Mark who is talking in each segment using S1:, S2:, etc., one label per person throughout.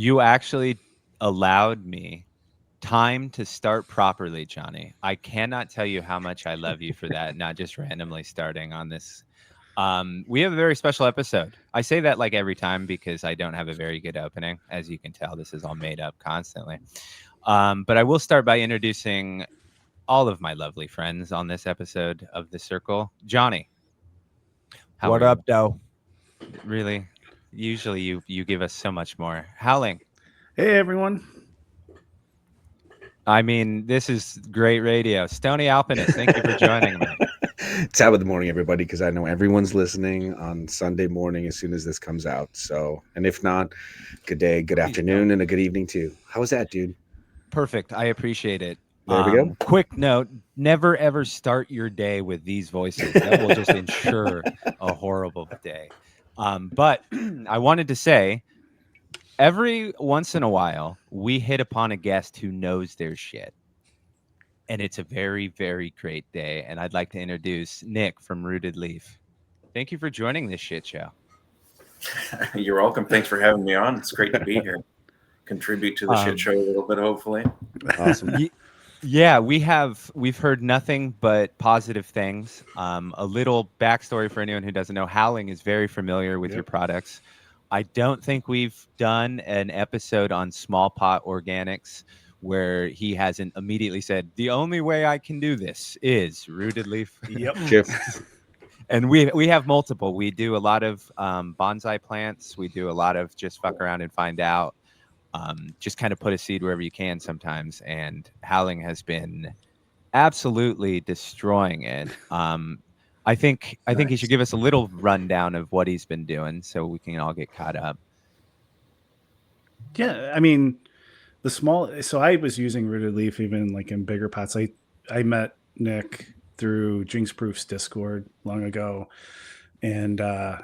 S1: You actually allowed me time to start properly, Johnny. I cannot tell you how much I love you for that, not just randomly starting on this. We have a very special episode. I say that like every time because I don't have a very good opening. As you can tell, this is all made up constantly. But I will start by introducing all of my lovely friends on this episode of The Circle. Johnny, how
S2: What
S1: are you?
S2: up, Doe?
S1: Really? Usually you give us so much more. Howling.
S3: Hey, everyone.
S1: I mean, this is great radio. Stony Alpinist, thank you for joining me.
S4: Top of the morning, everybody, because I know everyone's listening on Sunday morning as soon as this comes out. So, and if not, good day, good afternoon, and a good evening too. How was that, dude?
S1: Perfect. I appreciate it.
S4: There we go.
S1: Quick note, never ever start your day with these voices. That will just ensure a horrible day. But I wanted to say, every once in a while, we hit upon a guest who knows their shit. And it's a very, very great day. And I'd like to introduce Nick from Rooted Leaf. Thank you for joining this shit show.
S5: You're welcome. Thanks for having me on. It's great to be here. Contribute to the shit show a little bit, hopefully.
S4: Awesome.
S1: Yeah, we've heard nothing but positive things. A little backstory for anyone who doesn't know, Howling is very familiar with your products. I don't think we've done an episode on small pot organics where he hasn't immediately said, the only way I can do this is Rooted Leaf.
S3: Yep.
S4: Sure.
S1: And we have multiple. We do a lot of bonsai plants. We do a lot of just fuck around and find out. Just kind of put a seed wherever you can sometimes. And Howling has been absolutely destroying it. I think he should give us a little rundown of what he's been doing so we can all get caught up.
S3: Yeah, I mean, so I was using Rooted Leaf even like in bigger pots. I met Nick through Jinx Proof's Discord long ago, and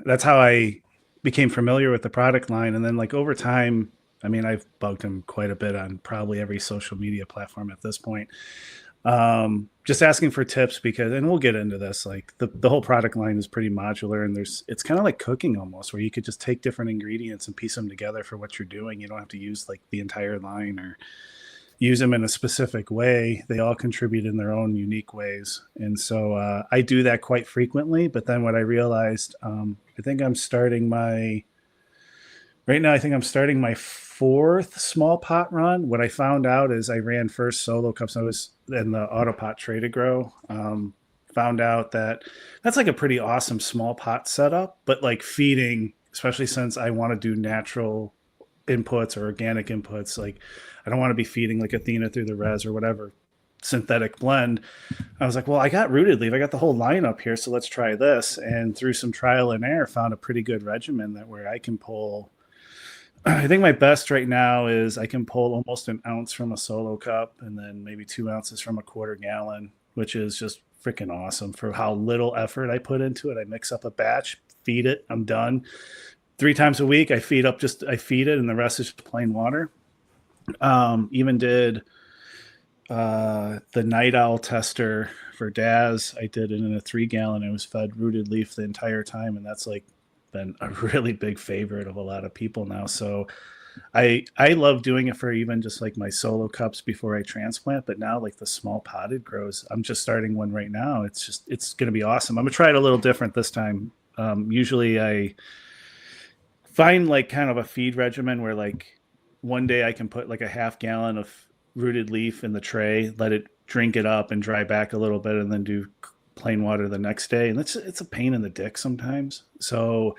S3: that's how I became familiar with the product line. And then like over time, I mean, I've bugged him quite a bit on probably every social media platform at this point. Just asking for tips because, and we'll get into this, like the whole product line is pretty modular, and it's kind of like cooking almost, where you could just take different ingredients and piece them together for what you're doing. You don't have to use like the entire line or use them in a specific way. They all contribute in their own unique ways. And so I do that quite frequently. But then what I realized, I think I'm starting my fourth small pot run. What I found out is I ran first solo cups. I was in the Autopot Tray to Grow. Found out that that's like a pretty awesome small pot setup, but like feeding, especially since I want to do natural inputs or organic inputs, like I don't want to be feeding like Athena through the res or whatever synthetic blend. I was like, well, I got Rooted Leaf. I got the whole lineup here. So let's try this. And through some trial and error, found a pretty good regimen that where I can pull, I think my best right now is I can pull almost an ounce from a solo cup and then maybe 2 ounces from a quarter gallon, which is just freaking awesome for how little effort I put into it. I mix up a batch, feed it, I'm done. 3 times a week, I feed it, and the rest is just plain water. Even did the Night Owl tester for Daz. I did it in a 3 gallon. I was fed Rooted Leaf the entire time, and that's like been a really big favorite of a lot of people now. So I love doing it for even just like my solo cups before I transplant, but now like the small potted grows, I'm just starting one right now. It's going to be awesome. I'm gonna try it a little different this time. Usually I find like kind of a feed regimen where like one day I can put like a half gallon of Rooted Leaf in the tray, let it drink it up and dry back a little bit, and then do plain water the next day. And it's a pain in the dick sometimes. So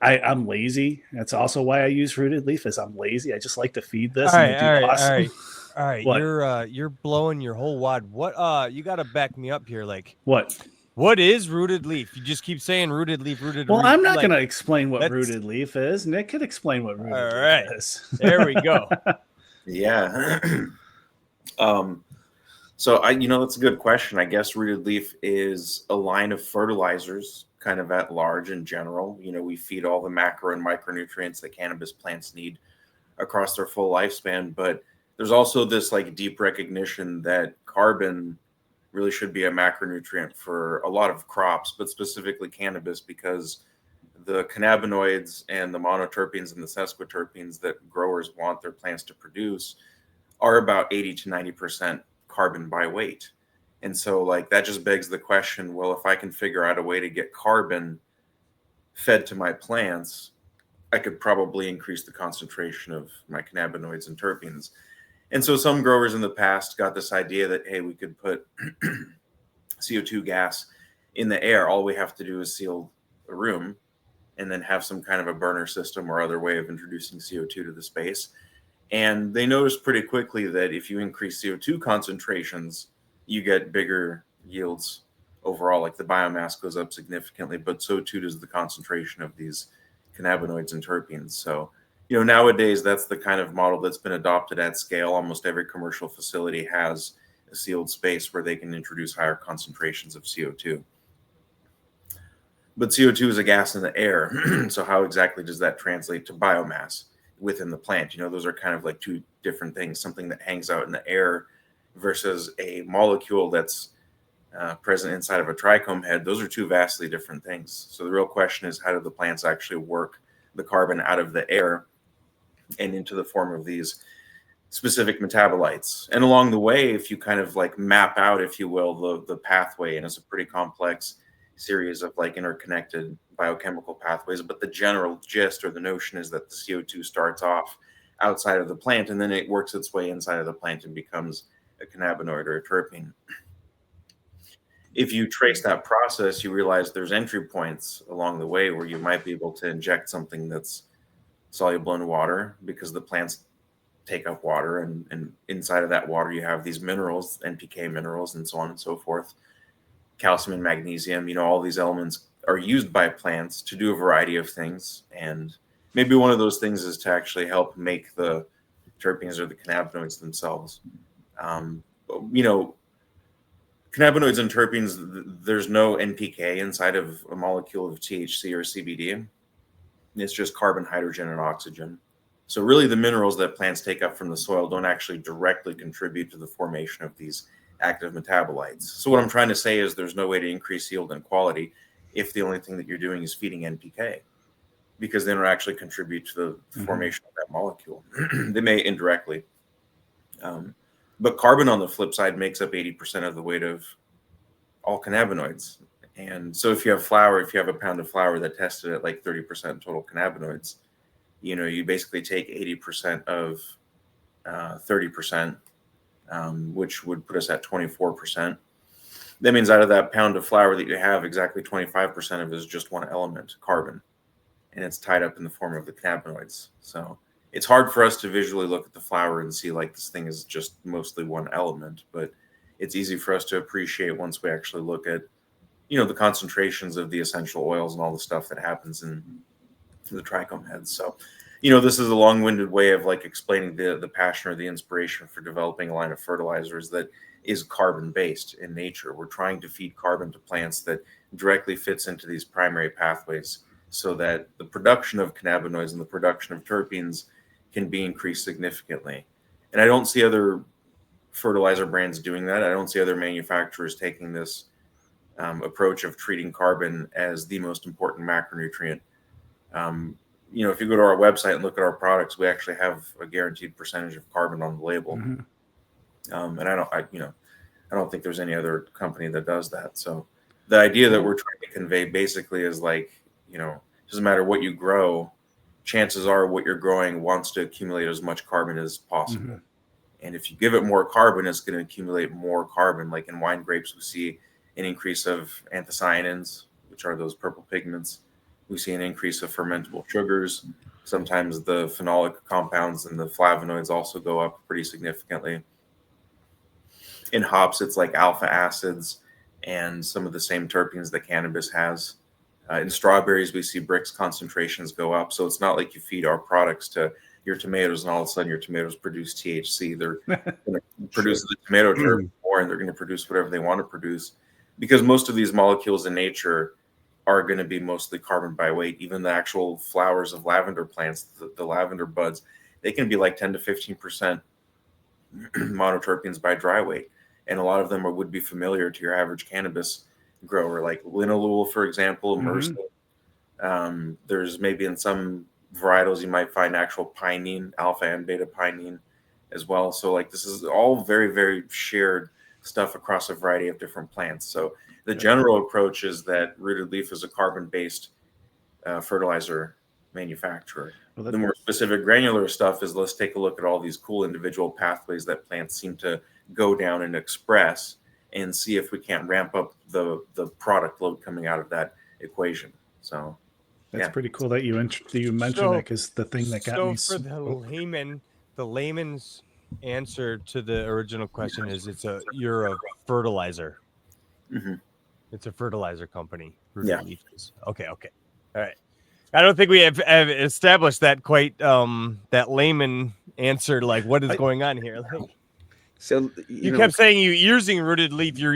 S3: I'm lazy. That's also why I use Rooted Leaf, is I'm lazy. I just like to feed this.
S2: All right.
S3: What?
S2: You're blowing your whole wad. What you gotta back me up here. Like
S3: what
S2: is Rooted Leaf? You just keep saying Rooted Leaf, Rooted.
S3: Well, I'm not gonna explain what Rooted Leaf is. Nick could explain what Rooted Leaf is.
S2: There we go.
S5: Yeah. So that's a good question. I guess Rooted Leaf is a line of fertilizers, kind of at large in general. We feed all the macro and micronutrients that cannabis plants need across their full lifespan. But there's also this like deep recognition that carbon really should be a macronutrient for a lot of crops, but specifically cannabis, because the cannabinoids and the monoterpenes and the sesquiterpenes that growers want their plants to produce are about 80 to 90% carbon by weight. And so like that just begs the question, well, if I can figure out a way to get carbon fed to my plants, I could probably increase the concentration of my cannabinoids and terpenes. And so some growers in the past got this idea that, hey, we could put CO2 gas in the air. All we have to do is seal a room and then have some kind of a burner system or other way of introducing CO2 to the space. And they noticed pretty quickly that if you increase CO2 concentrations, you get bigger yields overall. Like the biomass goes up significantly, but so too does the concentration of these cannabinoids and terpenes. So, nowadays that's the kind of model that's been adopted at scale. Almost every commercial facility has a sealed space where they can introduce higher concentrations of CO2. But CO2 is a gas in the air. So how exactly does that translate to biomass within the plant? Those are kind of like two different things, something that hangs out in the air versus a molecule that's present inside of a trichome head. Those are two vastly different things. So the real question is, how do the plants actually work the carbon out of the air and into the form of these specific metabolites? And along the way, if you kind of like map out, if you will, the pathway, and it's a pretty complex series of like interconnected biochemical pathways, but the general gist or the notion is that the CO2 starts off outside of the plant and then it works its way inside of the plant and becomes a cannabinoid or a terpene. If you trace that process, you realize there's entry points along the way where you might be able to inject something that's soluble in water, because the plants take up water, and inside of that water you have these minerals, NPK minerals, and so on and so forth, calcium and magnesium. All these elements are used by plants to do a variety of things, and maybe one of those things is to actually help make the terpenes or the cannabinoids themselves. Cannabinoids and terpenes, there's no NPK inside of a molecule of THC or CBD. It's just carbon, hydrogen, and oxygen. So really the minerals that plants take up from the soil don't actually directly contribute to the formation of these active metabolites. So what I'm trying to say is there's no way to increase yield and quality if the only thing that you're doing is feeding NPK, because they don't actually contribute to the formation of that molecule. They may indirectly. But carbon, on the flip side, makes up 80% of the weight of all cannabinoids. And so if you have a pound of flour that tested at like 30% total cannabinoids, you basically take 80% of 30%, which would put us at 24%. That means out of that pound of flour that you have, exactly 25% of it is just one element, carbon, and it's tied up in the form of the cannabinoids. So it's hard for us to visually look at the flower and see like this thing is just mostly one element, but it's easy for us to appreciate once we actually look at, the concentrations of the essential oils and all the stuff that happens in the trichome heads. So, this is a long-winded way of like explaining the passion or the inspiration for developing a line of fertilizers that is carbon-based in nature. We're trying to feed carbon to plants that directly fits into these primary pathways so that the production of cannabinoids and the production of terpenes can be increased significantly. And I don't see other fertilizer brands doing that. I don't see other manufacturers taking this approach of treating carbon as the most important macronutrient. If you go to our website and look at our products, we actually have a guaranteed percentage of carbon on the label. And I don't think there's any other company that does that. So the idea that we're trying to convey basically is like, doesn't matter what you grow, chances are what you're growing wants to accumulate as much carbon as possible. And if you give it more carbon, it's going to accumulate more carbon. Like in wine grapes, we see an increase of anthocyanins, which are those purple pigments. We see an increase of fermentable sugars. Sometimes the phenolic compounds and the flavonoids also go up pretty significantly. In hops, it's like alpha acids and some of the same terpenes that cannabis has. In strawberries, we see Brix concentrations go up. So it's not like you feed our products to your tomatoes and all of a sudden your tomatoes produce THC. They're going to produce the tomato terpene more, and they're going to produce whatever they want to produce, because most of these molecules in nature are going to be mostly carbon by weight. Even the actual flowers of lavender plants, the lavender buds, they can be like 10 to 15% monoterpenes by dry weight. And a lot of them would be familiar to your average cannabis grower, like linalool, for example, myrcene, There's maybe in some varietals you might find actual pinene, alpha and beta pinene as well. So like this is all very, very shared stuff across a variety of different plants. So the general approach is that Rooted Leaf is a carbon-based fertilizer manufacturer.
S3: Well,
S5: The more specific granular stuff is let's take a look at all these cool individual pathways that plants seem to go down and express and see if we can't ramp up the product load coming out of that equation. So
S3: that's pretty cool that you mentioned that, because the thing that got me
S2: for the layman's answer to the original question is you're a fertilizer.
S5: Mm-hmm.
S2: It's a fertilizer company.
S5: Yeah.
S2: Okay. All right. I don't think we have established that quite that layman answer, like what is going on here. Like,
S4: So
S2: you kept saying you're using Rooted Leaf. I'm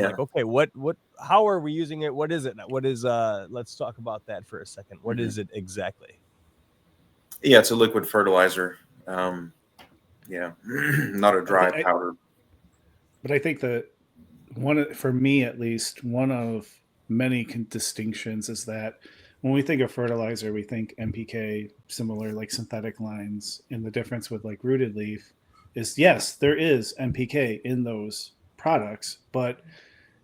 S2: like, okay, what how are we using it? What is it? What is let's talk about that for a second. What is it exactly?
S5: Yeah, it's a liquid fertilizer. Not a dry powder.
S3: But I think that for me at least, one of many distinctions is that when we think of fertilizer, we think NPK, similar like synthetic lines. And the difference with like Rooted Leaf is, yes, there is NPK in those products, but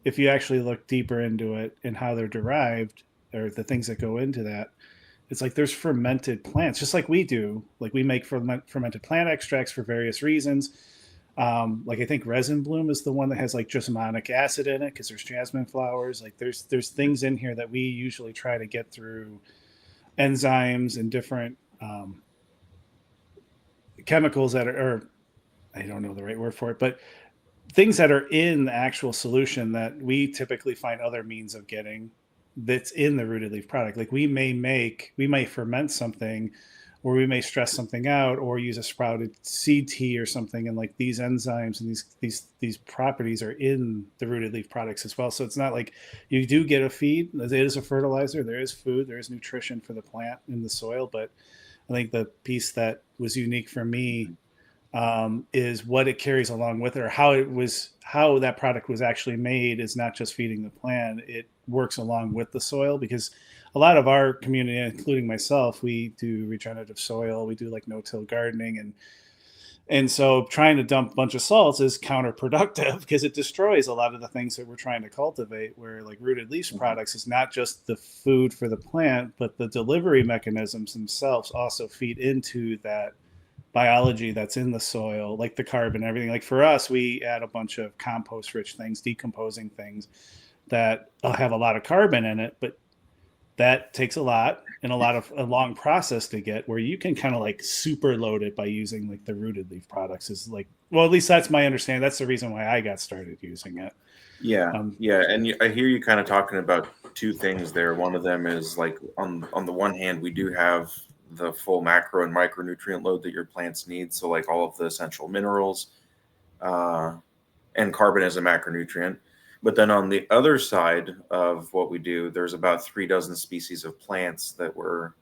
S3: if you actually look deeper into it and how they're derived, or the things that go into that, it's like there's fermented plants, just like we do. Like we make fermented plant extracts for various reasons. Like I think resin bloom is the one that has like jasminic acid in it because there's jasmine flowers. Like there's things in here that we usually try to get through enzymes and different chemicals that are I don't know the right word for it, but things that are in the actual solution that we typically find other means of getting that's in the Rooted Leaf product. Like we may ferment something, or we may stress something out, or use a sprouted seed tea or something, and like these enzymes and these properties are in the Rooted Leaf products as well. So it's not like you do get a feed. It is a fertilizer. There is food. There is nutrition for the plant in the soil. But I think the piece that was unique for me is what it carries along with it, or how that product was actually made is not just feeding the plant. It works along with the soil, because a lot of our community, including myself, we do regenerative soil. We do like no-till gardening. And so trying to dump a bunch of salts is counterproductive because it destroys a lot of the things that we're trying to cultivate, where like Rooted Leaf products is not just the food for the plant, but the delivery mechanisms themselves also feed into that biology that's in the soil, like the carbon and everything. Like for us, we add a bunch of compost rich things, decomposing things that have a lot of carbon in it, but that takes a lot and a long process to get, where you can kind of like super load it by using like the Rooted Leaf products. Is like, well, at least that's my understanding. That's the reason why I got started using it.
S5: Yeah. And I hear you kind of talking about two things there. One of them is like on the one hand, we do have the full macro and micronutrient load that your plants need. So like all of the essential minerals and carbon as a macronutrient. But then on the other side of what we do, there's about 36 species of plants that we're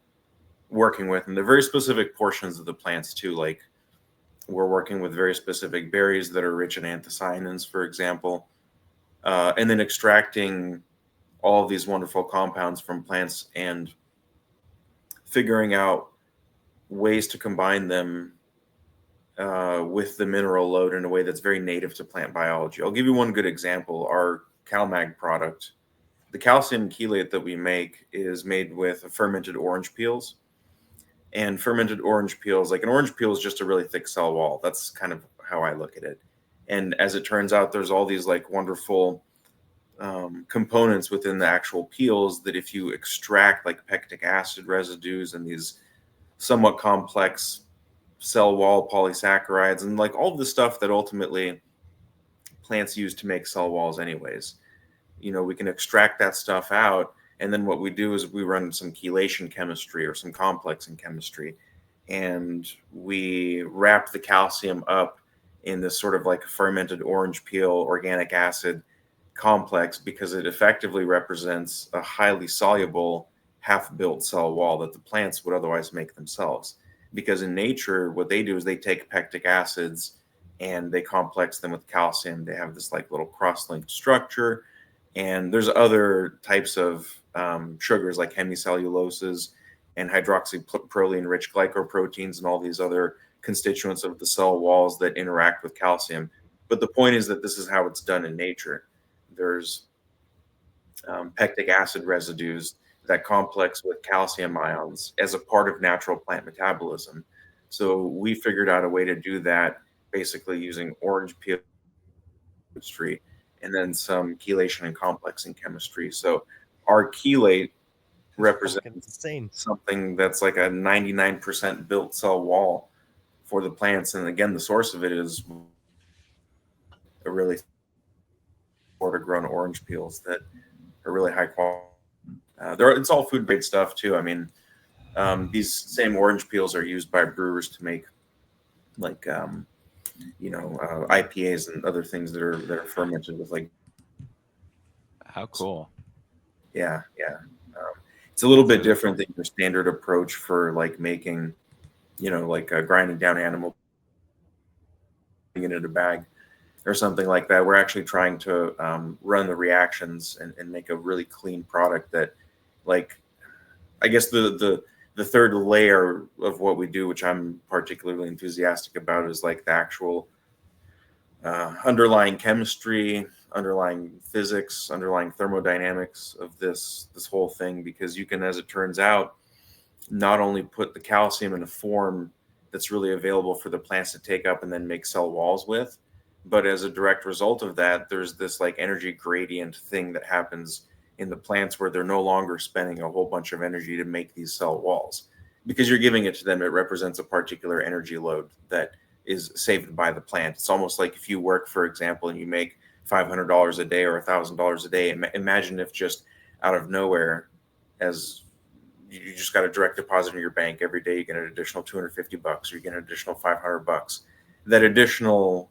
S5: working with. And they're very specific portions of the plants too. Like we're working with very specific berries that are rich in anthocyanins, for example, and then extracting all of these wonderful compounds from plants and figuring out ways to combine them with the mineral load in a way that's very native to plant biology. I'll give you one good example. Our CalMag product, the calcium chelate that we make is made with fermented orange peels. And fermented orange peels, like an orange peel is just a really thick cell wall. That's kind of how I look at it. And as it turns out, there's all these like wonderful components within the actual peels that if you extract like pectic acid residues and these somewhat complex cell wall polysaccharides and like all the stuff that ultimately plants use to make cell walls anyways, we can extract that stuff out. And then what we do is we run some chelation chemistry or some complexing chemistry, and we wrap the calcium up in this sort of like a fermented orange peel organic acid complex, because it effectively represents a highly soluble half-built cell wall that the plants would otherwise make themselves. Because in nature, what they do is they take pectic acids and they complex them with calcium. They have this like little cross-linked structure. And there's other types of sugars like hemicelluloses and hydroxyproline-rich glycoproteins and all these other constituents of the cell walls that interact with calcium. But the point is that this is how it's done in nature. There's pectic acid residues that complex with calcium ions as a part of natural plant metabolism. So we figured out a way to do that basically using orange peel chemistry and then some chelation and complexing chemistry. So our chelate represents
S2: insane.
S5: something that's like a 99% built cell wall for the plants. And again, the source of it is a really grown orange peels that are really high quality. It's all food grade stuff too. I mean, these same orange peels are used by brewers to make like IPAs and other things that are fermented with like.
S1: How cool!
S5: Yeah. It's a little bit different than your standard approach for like making, like grinding down animal in a bag or something like that. We're actually trying to run the reactions and make a really clean product that, like, I guess the third layer of what we do, which I'm particularly enthusiastic about, is like the actual underlying chemistry, underlying physics, underlying thermodynamics of this whole thing, because you can, as it turns out, not only put the calcium in a form that's really available for the plants to take up and then make cell walls with, but as a direct result of that, there's this like energy gradient thing that happens in the plants where they're no longer spending a whole bunch of energy to make these cell walls. Because you're giving it to them, it represents a particular energy load that is saved by the plant. It's almost like if you work, for example, and you make $500 a day or $1,000 a day. Imagine if just out of nowhere, as you just got a direct deposit in your bank every day, you get an additional $250, or you get an additional $500. That additional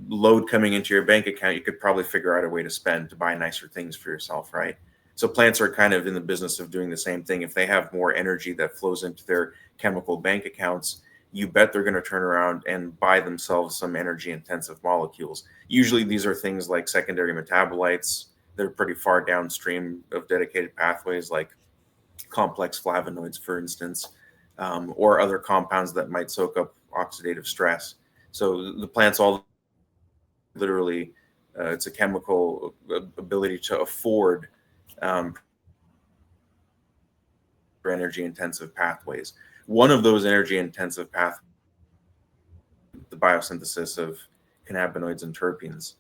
S5: load coming into your bank account, you could probably figure out a way to spend to buy nicer things for yourself, right? So plants are kind of in the business of doing the same thing. If they have more energy that flows into their chemical bank accounts, you bet they're going to turn around and buy themselves some energy intensive molecules. Usually these are things like secondary metabolites. They're pretty far downstream of dedicated pathways, like complex flavonoids, for instance, or other compounds that might soak up oxidative stress. So the plants all literally, it's a chemical ability to afford energy intensive pathways. One of those energy intensive pathways, the biosynthesis of cannabinoids and terpenes,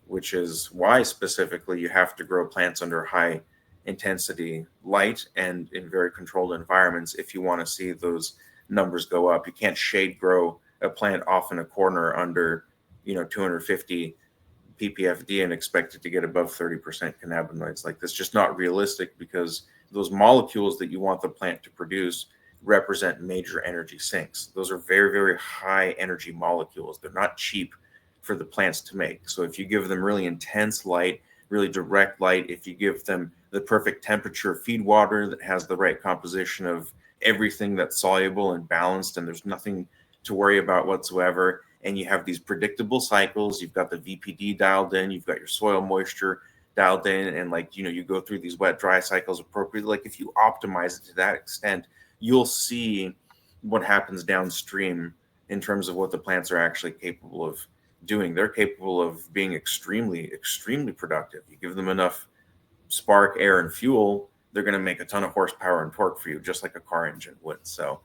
S5: which is why specifically you have to grow plants under high intensity light and in very controlled environments if you want to see those numbers go up. You can't shade grow a plant off in a corner under 250 ppfd and expect it to get above 30% cannabinoids. Like, that's just not realistic, because those molecules that you want the plant to produce represent major energy sinks. Those are very, very high energy molecules. They're not cheap for the plants to make. So if you give them really intense light, really direct light, if you give them the perfect temperature feed water that has the right composition of everything that's soluble and balanced, and there's nothing to worry about whatsoever, and you have these predictable cycles, you've got the VPD dialed in, you've got your soil moisture dialed in, and you go through these wet dry cycles appropriately. Like, if you optimize it to that extent, you'll see what happens downstream in terms of what the plants are actually capable of doing. They're capable of being extremely, extremely productive. You give them enough spark, air, and fuel, they're going to make a ton of horsepower and torque for you, just like a car engine would. So,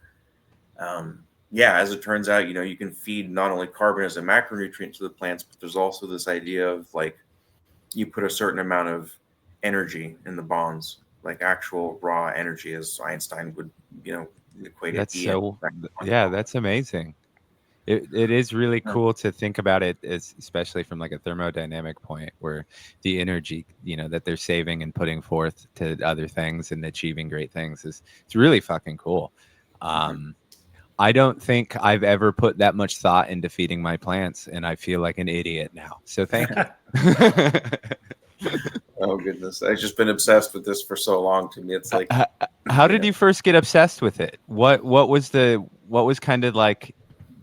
S5: as it turns out, you can feed not only carbon as a macronutrient to the plants, but there's also this idea of like, you put a certain amount of energy in the bonds, like actual raw energy, as Einstein would, equate it.
S1: That's that's amazing. It is really cool to think about it, especially from like a thermodynamic point, where the energy, that they're saving and putting forth to other things and achieving great things it's really fucking cool. I don't think I've ever put that much thought into feeding my plants, and I feel like an idiot now. So thank you.
S5: Oh goodness, I've just been obsessed with this for so long. To me, it's like,
S1: how did you first get obsessed with it? What was kind of like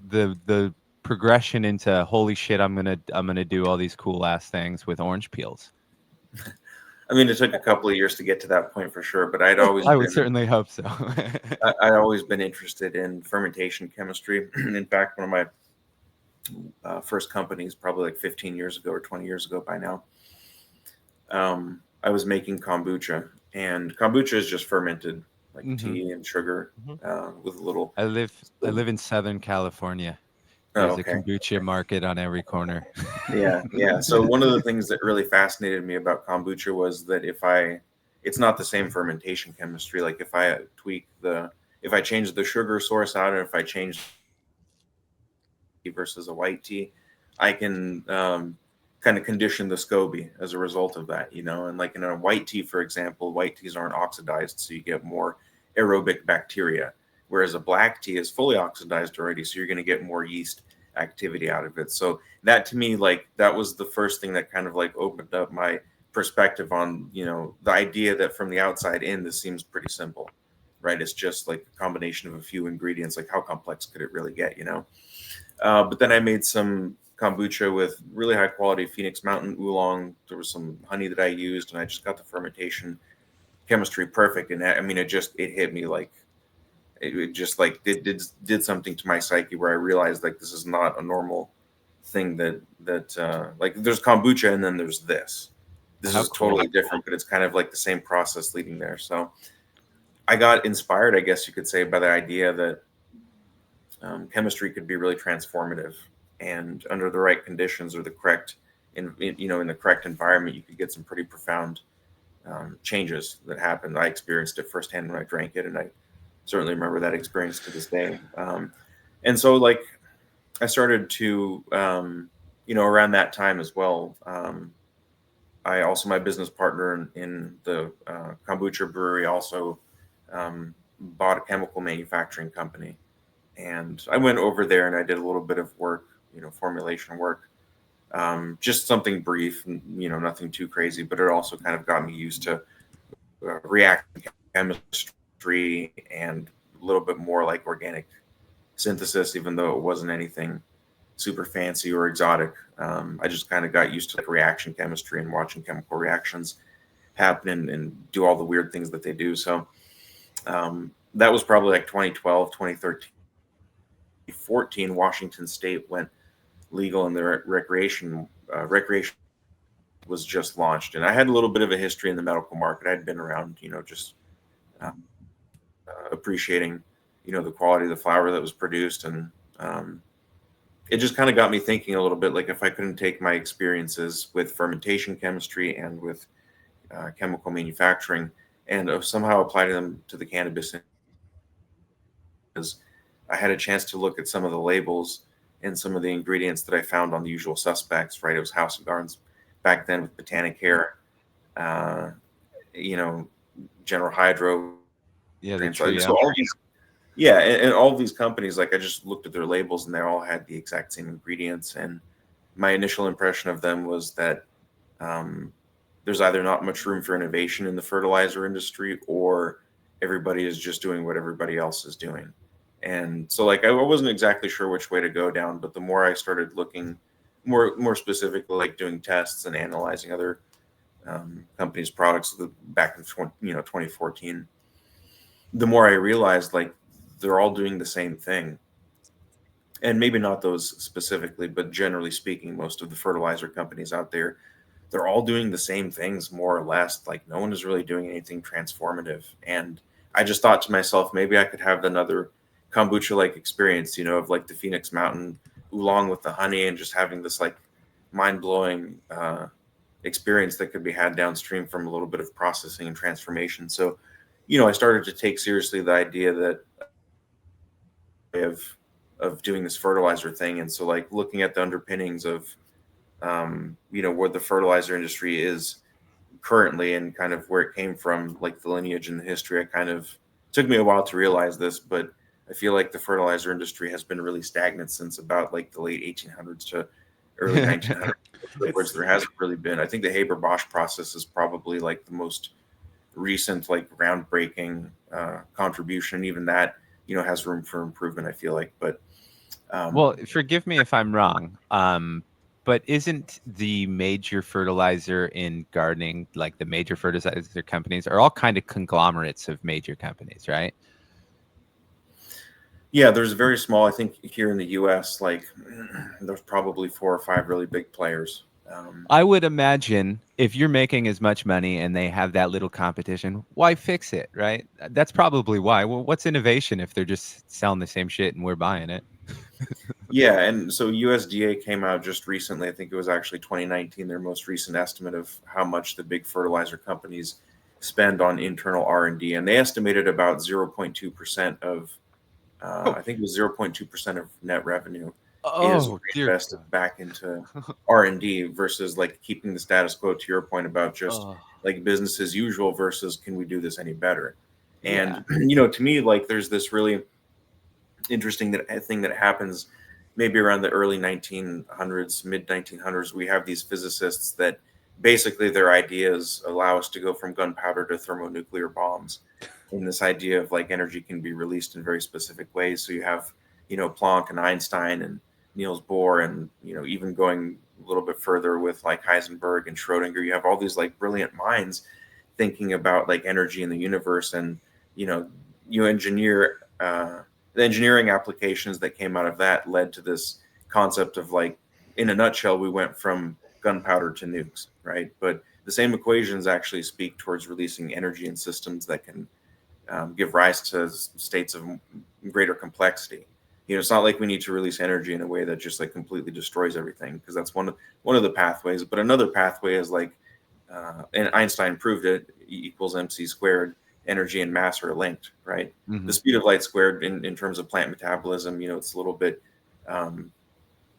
S1: the progression into, holy shit, I'm gonna do all these cool ass things with orange peels?
S5: I mean, it took a couple of years to get to that point for sure, but I'd always
S1: I would
S5: been,
S1: certainly hope so.
S5: I'd always been interested in fermentation chemistry. In fact, one of my first companies, probably like 15 years ago or 20 years ago by now, I was making kombucha, and kombucha is just fermented like tea and sugar with a little.
S1: I live in Southern California.
S5: Oh,
S1: There's a
S5: okay.
S1: kombucha market on every corner.
S5: Yeah. So one of the things that really fascinated me about kombucha was that it's not the same fermentation chemistry. Like if I change the sugar source out, and if I change versus a white tea, I can kind of condition the SCOBY as a result of that, and like in a white tea, for example, white teas aren't oxidized, so you get more aerobic bacteria, whereas a black tea is fully oxidized already, so you're going to get more yeast activity out of it. So that, to me, like that was the first thing that kind of like opened up my perspective on, the idea that from the outside in, this seems pretty simple, right? It's just like a combination of a few ingredients. Like how complex could it really get, but then I made some kombucha with really high quality Phoenix Mountain oolong. There was some honey that I used, and I just got the fermentation chemistry perfect. And I mean, it hit me like it just like did something to my psyche where I realized like this is not a normal thing that like there's kombucha and then there's this. This
S1: How
S5: is
S1: cool.
S5: totally different, but it's kind of like the same process leading there. So I got inspired, I guess you could say, by the idea that chemistry could be really transformative, and under the right conditions or the correct in the correct environment, you could get some pretty profound changes that happened. I experienced it firsthand when I drank it, and I certainly remember that experience to this day. And so like I started to around that time as well, I also, my business partner in the kombucha brewery, also bought a chemical manufacturing company. And I went over there and I did a little bit of work, formulation work, just something brief, nothing too crazy, but it also kind of got me used to reactive chemistry and a little bit more like organic synthesis, even though it wasn't anything super fancy or exotic. I just kind of got used to like reaction chemistry and watching chemical reactions happen and do all the weird things that they do. So that was probably like 2012, 2013. 2014, Washington State went legal, and the recreation was just launched. And I had a little bit of a history in the medical market. I'd been around, just appreciating, the quality of the flower that was produced, and it just kind of got me thinking a little bit, like if I couldn't take my experiences with fermentation chemistry and with chemical manufacturing and somehow apply them to the cannabis, because I had a chance to look at some of the labels and some of the ingredients that I found on the usual suspects, right? It was House of Gardens back then with Botanicare, General Hydro.
S1: Yeah,
S5: And so all these, and all these companies, like I just looked at their labels and they all had the exact same ingredients. And my initial impression of them was that there's either not much room for innovation in the fertilizer industry, or everybody is just doing what everybody else is doing. And so like I wasn't exactly sure which way to go down, but the more I started looking more specifically, like doing tests and analyzing other companies' products back in 2014, the more I realized like they're all doing the same thing. And maybe not those specifically, but generally speaking, most of the fertilizer companies out there, they're all doing the same things more or less. Like no one is really doing anything transformative. And I just thought to myself, maybe I could have another kombucha like experience, of like the Phoenix Mountain oolong with the honey, and just having this like mind-blowing experience that could be had downstream from a little bit of processing and transformation. So, I started to take seriously the idea that of doing this fertilizer thing. And so like looking at the underpinnings of where the fertilizer industry is currently and kind of where it came from, like the lineage and the history, I kind of took me a while to realize this, but I feel like the fertilizer industry has been really stagnant since about like the late 1800s to early 1900s. In other words, there hasn't really been. I think the Haber-Bosch process is probably like the most recent, like groundbreaking contribution. Even that, has room for improvement, I feel like. But
S1: well, forgive me if I'm wrong. But isn't the major fertilizer in gardening, like the major fertilizer companies, are all kind of conglomerates of major companies, right?
S5: Yeah, there's very small. I think here in the U.S., like there's probably 4 or 5 really big players.
S1: I would imagine if you're making as much money and they have that little competition, why fix it, right? That's probably why. Well, what's innovation if they're just selling the same shit and we're buying it?
S5: Yeah, and so USDA came out just recently. I think it was actually 2019, their most recent estimate of how much the big fertilizer companies spend on internal R&D, and they estimated about 0.2% of, I think it was 0.2% of net revenue is
S1: Oh, dear
S5: reinvested back into R&D versus like keeping the status quo. To your point about just
S1: Oh,
S5: like business as usual versus can we do this any better?
S1: yeah.
S5: And to me, like there's this really interesting thing that happens maybe around the early 1900s, mid 1900s. We have these physicists that basically their ideas allow us to go from gunpowder to thermonuclear bombs. And this idea of like energy can be released in very specific ways. So you have, Planck and Einstein and Niels Bohr, and even going a little bit further with like Heisenberg and Schrodinger. You have all these like brilliant minds thinking about like energy in the universe, and you engineer the engineering applications that came out of that led to this concept of like, in a nutshell, we went from gunpowder to nukes, right? But the same equations actually speak towards releasing energy in systems that can give rise to states of greater complexity. It's not like we need to release energy in a way that just like completely destroys everything, because that's one of the pathways. But another pathway is like, and Einstein proved it, E equals mc squared. Energy and mass are linked, right?
S1: Mhm.
S5: The speed of light squared in terms of plant metabolism, it's a little bit,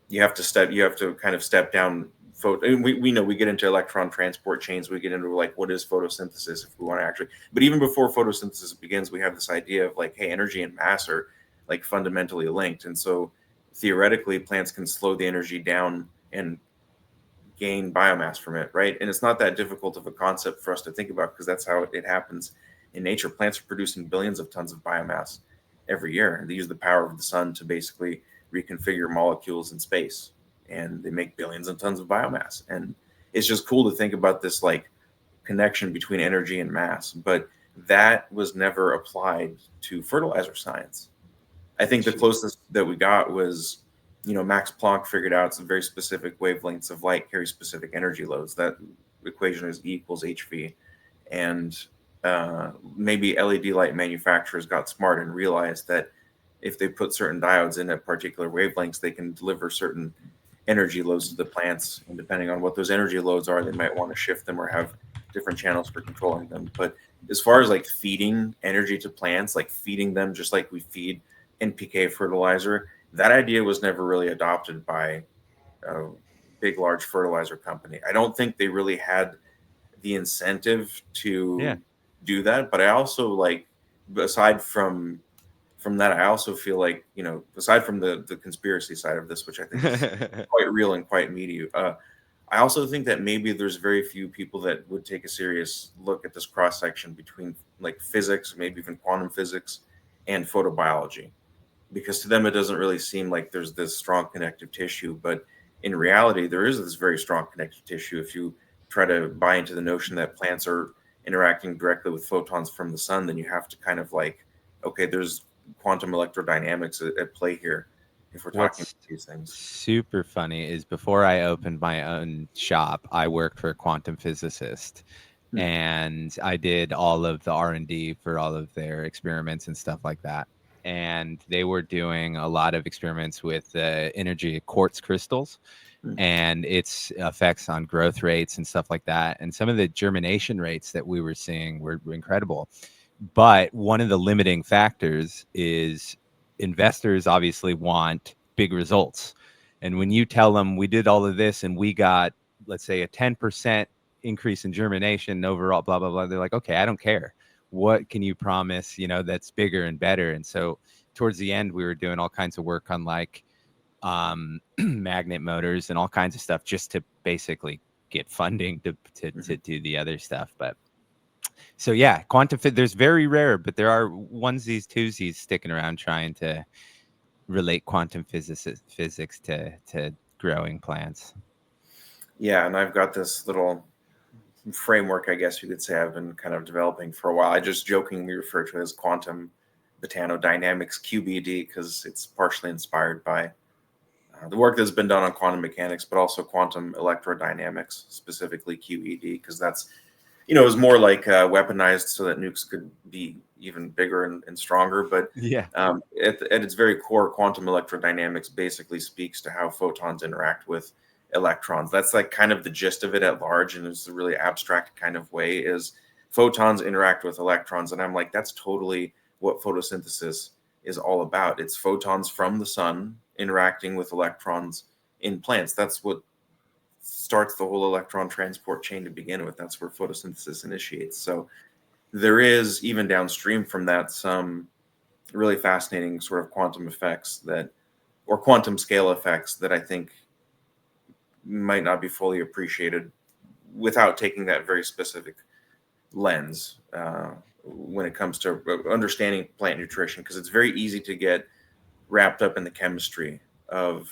S5: you have to kind of step down. We know we get into electron transport chains, we get into like what is photosynthesis if we want to actually, but even before photosynthesis begins, we have this idea of like, hey, energy and mass are like fundamentally linked. And so theoretically plants can slow the energy down and gain biomass from it, right? And it's not that difficult of a concept for us to think about, because that's how it happens in nature. Plants are producing billions of tons of biomass every year. They use the power of the sun to basically reconfigure molecules in space, and they make billions of tons of biomass. And it's just cool to think about this like connection between energy and mass, but that was never applied to fertilizer science. I think the closest that we got was, Max Planck figured out some very specific wavelengths of light carry specific energy loads. That equation is E equals HV. And maybe LED light manufacturers got smart and realized that if they put certain diodes in at particular wavelengths, they can deliver certain energy loads to the plants. And depending on what those energy loads are, they might want to shift them or have different channels for controlling them. But as far as like feeding energy to plants, like feeding them just like we feed NPK fertilizer, that idea was never really adopted by a big, large fertilizer company. I don't think they really had the incentive to do that. But I also like, aside from that, I also feel like, aside from the conspiracy side of this, which I think is quite real and quite meaty, I also think that maybe there's very few people that would take a serious look at this cross section between like physics, maybe even quantum physics, and photobiology, because to them it doesn't really seem like there's this strong connective tissue. But in reality, there is this very strong connective tissue. If you try to buy into the notion that plants are interacting directly with photons from the sun, then you have to kind of like, okay, there's quantum electrodynamics at play here if we're talking
S1: What's
S5: about these things.
S1: super funny is before I opened my own shop, I worked for a quantum physicist, and I did all of the R&D for all of their experiments and stuff like that. And they were doing a lot of experiments with the energy of quartz crystals and its effects on growth rates and stuff like that. And some of the germination rates that we were seeing were incredible. But one of the limiting factors is investors obviously want big results. And when you tell them we did all of this and we got, let's say, a 10% increase in germination overall, blah, blah, blah, they're like, okay, I don't care. What can you promise, that's bigger and better? And so towards the end, we were doing all kinds of work on like magnet motors and all kinds of stuff just to basically get funding to do the other stuff. But so yeah, quantum fit, there's very rare, but there are onesies, twosies sticking around trying to relate quantum physics to growing plants.
S5: Yeah, and I've got this little framework, I guess you could say, I've been kind of developing for a while. I just jokingly refer to it as quantum botanodynamics, QBD, because it's partially inspired by the work that's been done on quantum mechanics, but also quantum electrodynamics, specifically QED, because that's, it was more like weaponized so that nukes could be even bigger and stronger. But
S1: Yeah.
S5: At its very core, quantum electrodynamics basically speaks to how photons interact with electrons. That's like kind of the gist of it at large, and it's a really abstract kind of way, is photons interact with electrons. And I'm like, that's totally what photosynthesis is all about. It's photons from the sun interacting with electrons in plants. That's what starts the whole electron transport chain to begin with. That's where photosynthesis initiates. So there is, even downstream from that, some really fascinating sort of quantum effects or quantum scale effects that I think might not be fully appreciated without taking that very specific lens when it comes to understanding plant nutrition, because it's very easy to get wrapped up in the chemistry of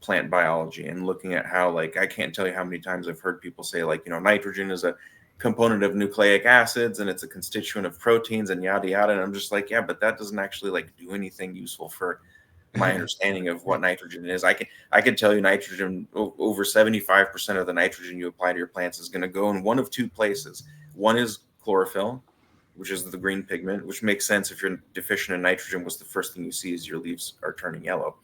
S5: plant biology and looking at how, like, I can't tell you how many times I've heard people say, like, nitrogen is a component of nucleic acids and it's a constituent of proteins and yada yada. And I'm just like, yeah, but that doesn't actually like do anything useful for my understanding of what nitrogen is. I can tell you nitrogen, over 75% of the nitrogen you apply to your plants is going to go in one of two places. One is chlorophyll, which is the green pigment, which makes sense if you're deficient in nitrogen. What's the first thing you see is your leaves are turning yellow.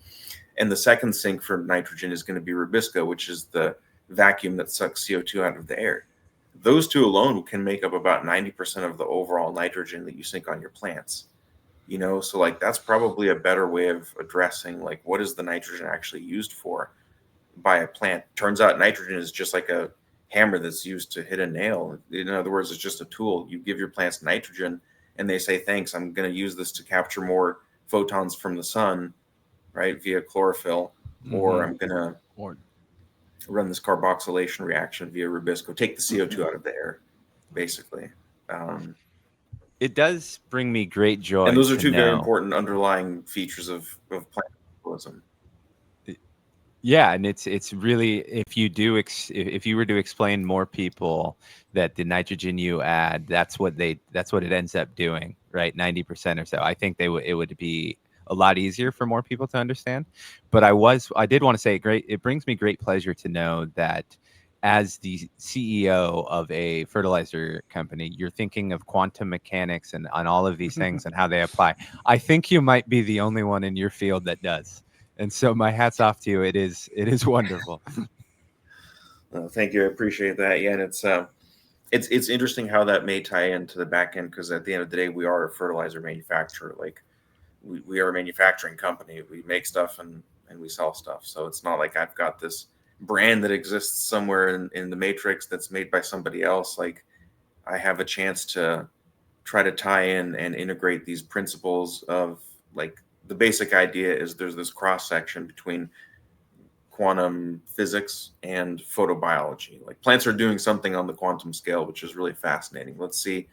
S5: And the second sink for nitrogen is going to be rubisco, which is the vacuum that sucks CO2 out of the air. Those two alone can make up about 90% of the overall nitrogen that you sink on your plants. So like that's probably a better way of addressing, like, what is the nitrogen actually used for by a plant. Turns out nitrogen is just like a hammer that's used to hit a nail. In other words, it's just a tool. You give your plants nitrogen and they say, thanks, I'm going to use this to capture more photons from the sun, right, via chlorophyll, or I'm going to run this carboxylation reaction via rubisco, take the CO2 out of the air, basically.
S1: It does bring me great joy.
S5: And those are
S1: to
S5: two very
S1: know.
S5: important underlying features of plant metabolism.
S1: Yeah, and it's really, if you were to explain more people that the nitrogen you add, that's what it ends up doing, right? 90% or so. I think it would be a lot easier for more people to understand. But I did want to say, it brings me great pleasure to know that as the CEO of a fertilizer company, you're thinking of quantum mechanics and on all of these things and how they apply. I think you might be the only one in your field that does. And so my hat's off to you. It is wonderful.
S5: Thank you. I appreciate that. Yeah, and it's interesting how that may tie into the back end, because at the end of the day, we are a fertilizer manufacturer. Like we are a manufacturing company. We make stuff and we sell stuff. So it's not like I've got this brand that exists somewhere in the matrix that's made by somebody else. Like I have a chance to try to tie in and integrate these principles of, like, the basic idea is there's this cross section between quantum physics and photobiology. Like plants are doing something on the quantum scale, which is really fascinating. Let's see,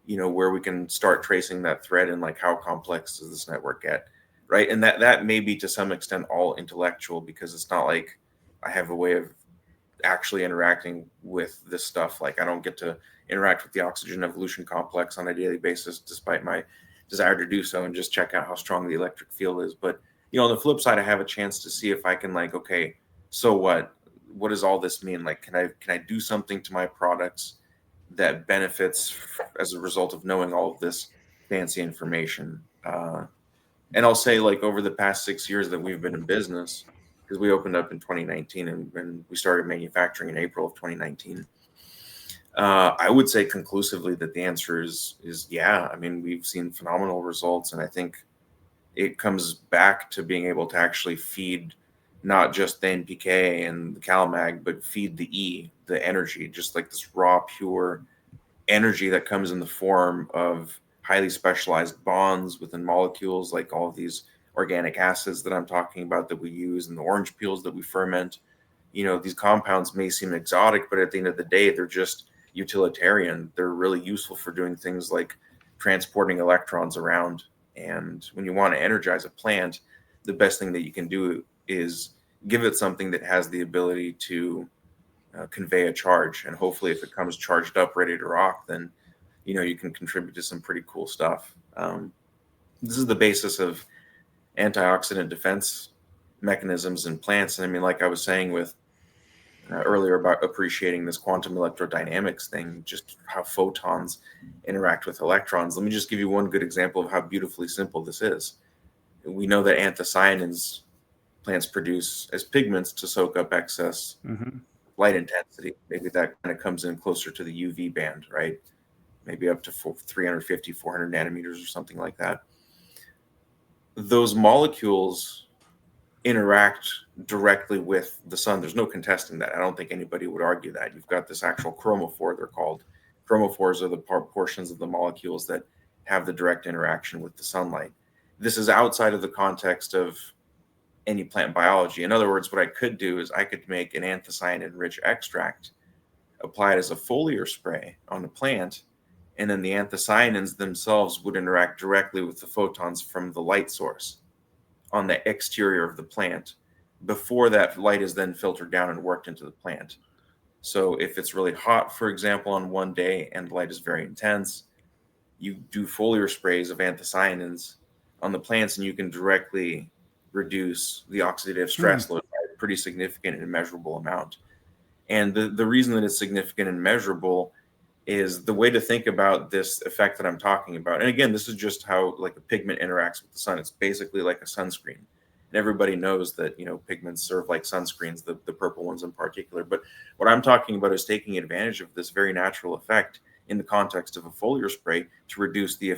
S5: where we can start tracing that thread and like how complex does this network get, right? And that may be to some extent all intellectual, because it's not like I have a way of actually interacting with this stuff. Like I don't get to interact with the oxygen evolution complex on a daily basis, despite my desire to do so and just check out how strong the electric field is. But on the flip side, I have a chance to see if I can, like, okay, so what does all this mean? Like, can I do something to my products that benefits as a result of knowing all of this fancy information? And I'll say, like, over the past 6 years that we've been in business, because we opened up in 2019 and we started manufacturing in April of 2019. I would say conclusively that the answer is yeah. I mean, we've seen phenomenal results, and I think it comes back to being able to actually feed not just the NPK and the CalMag, but feed the energy, just like this raw, pure energy that comes in the form of highly specialized bonds within molecules, like all of these organic acids that I'm talking about that we use and the orange peels that we ferment. These compounds may seem exotic, but at the end of the day, they're just utilitarian. They're really useful for doing things like transporting electrons around. And when you want to energize a plant, the best thing that you can do is give it something that has the ability to convey a charge. And hopefully if it comes charged up, ready to rock, then, you can contribute to some pretty cool stuff. This is the basis of antioxidant defense mechanisms in plants. And I mean, like I was saying with earlier about appreciating this quantum electrodynamics thing, just how photons interact with electrons. Let me just give you one good example of how beautifully simple this is. We know that anthocyanins plants produce as pigments to soak up excess light intensity. Maybe that kind of comes in closer to the UV band, right? Maybe up to 350, 400 nanometers or something like that. Those molecules interact directly with the sun. There's no contesting that. I don't think anybody would argue that. You've got this actual chromophore, they're called. Chromophores are the portions of the molecules that have the direct interaction with the sunlight. This is outside of the context of any plant biology. In other words, what I could do is I could make an anthocyanin-rich extract, apply it as a foliar spray on the plant, and then the anthocyanins themselves would interact directly with the photons from the light source on the exterior of the plant before that light is then filtered down and worked into the plant. So if it's really hot, for example, on one day and the light is very intense, you do foliar sprays of anthocyanins on the plants and you can directly reduce the oxidative stress load by a pretty significant and measurable amount. And the reason that it's significant and measurable is the way to think about this effect that I'm talking about. And again, this is just how like a pigment interacts with the sun. It's basically like a sunscreen. And everybody knows that, pigments serve like sunscreens, the purple ones in particular. But what I'm talking about is taking advantage of this very natural effect in the context of a foliar spray to reduce the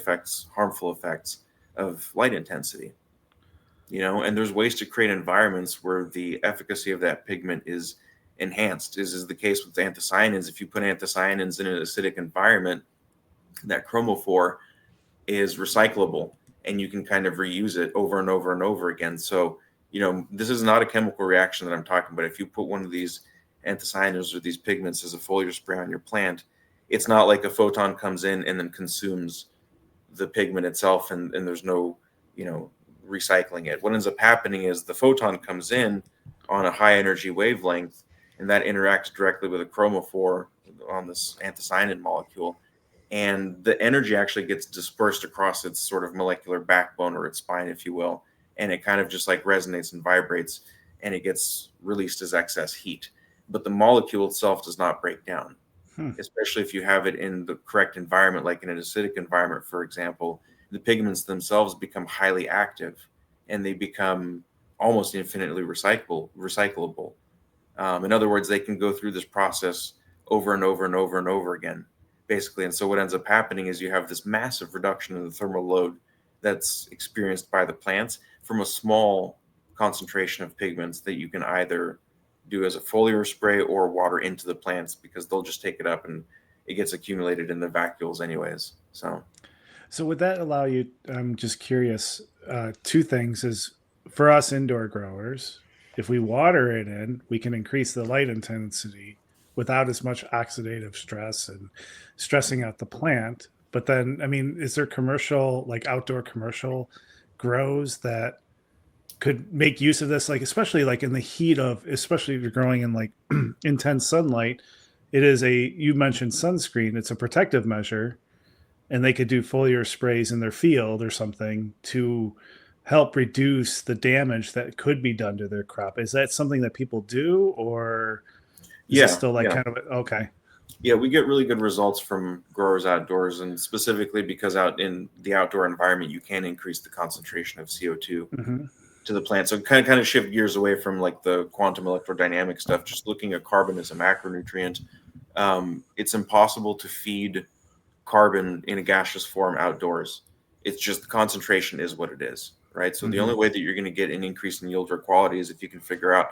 S5: harmful effects of light intensity. And there's ways to create environments where the efficacy of that pigment is enhanced. This is the case with anthocyanins. If you put anthocyanins in an acidic environment, that chromophore is recyclable and you can kind of reuse it over and over and over again. So, this is not a chemical reaction that I'm talking about. If you put one of these anthocyanins or these pigments as a foliar spray on your plant, it's not like a photon comes in and then consumes the pigment itself and there's no, recycling it. What ends up happening is the photon comes in on a high energy wavelength and that interacts directly with a chromophore on this anthocyanin molecule. And the energy actually gets dispersed across its sort of molecular backbone or its spine, if you will. And it kind of just like resonates and vibrates and it gets released as excess heat. But the molecule itself does not break down, especially if you have it in the correct environment, like in an acidic environment, for example. The pigments themselves become highly active and they become almost infinitely recyclable. In other words, they can go through this process over and over and over and over again, basically. And so what ends up happening is you have this massive reduction in the thermal load that's experienced by the plants from a small concentration of pigments that you can either do as a foliar spray or water into the plants, because they'll just take it up and it gets accumulated in the vacuoles anyways.
S3: So would that allow you, I'm just curious, two things is for us indoor growers, if we water it in, we can increase the light intensity without as much oxidative stress and stressing out the plant. But then, I mean, is there commercial, like outdoor commercial grows that could make use of this? Like, especially like in the heat of, especially if you're growing in like intense sunlight, you mentioned sunscreen, it's a protective measure. And they could do foliar sprays in their field or something to help reduce the damage that could be done to their crop. Is that something that people do, or is it still like kind of okay?
S5: Yeah, we get really good results from growers outdoors, and specifically because out in the outdoor environment, you can increase the concentration of CO2 to the plant. So kind of shift gears away from like the quantum electrodynamic stuff, just looking at carbon as a macronutrient. It's impossible to feed carbon in a gaseous form outdoors. It's just the concentration is what it is, right? So the only way that you're going to get an increase in yield or quality is if you can figure out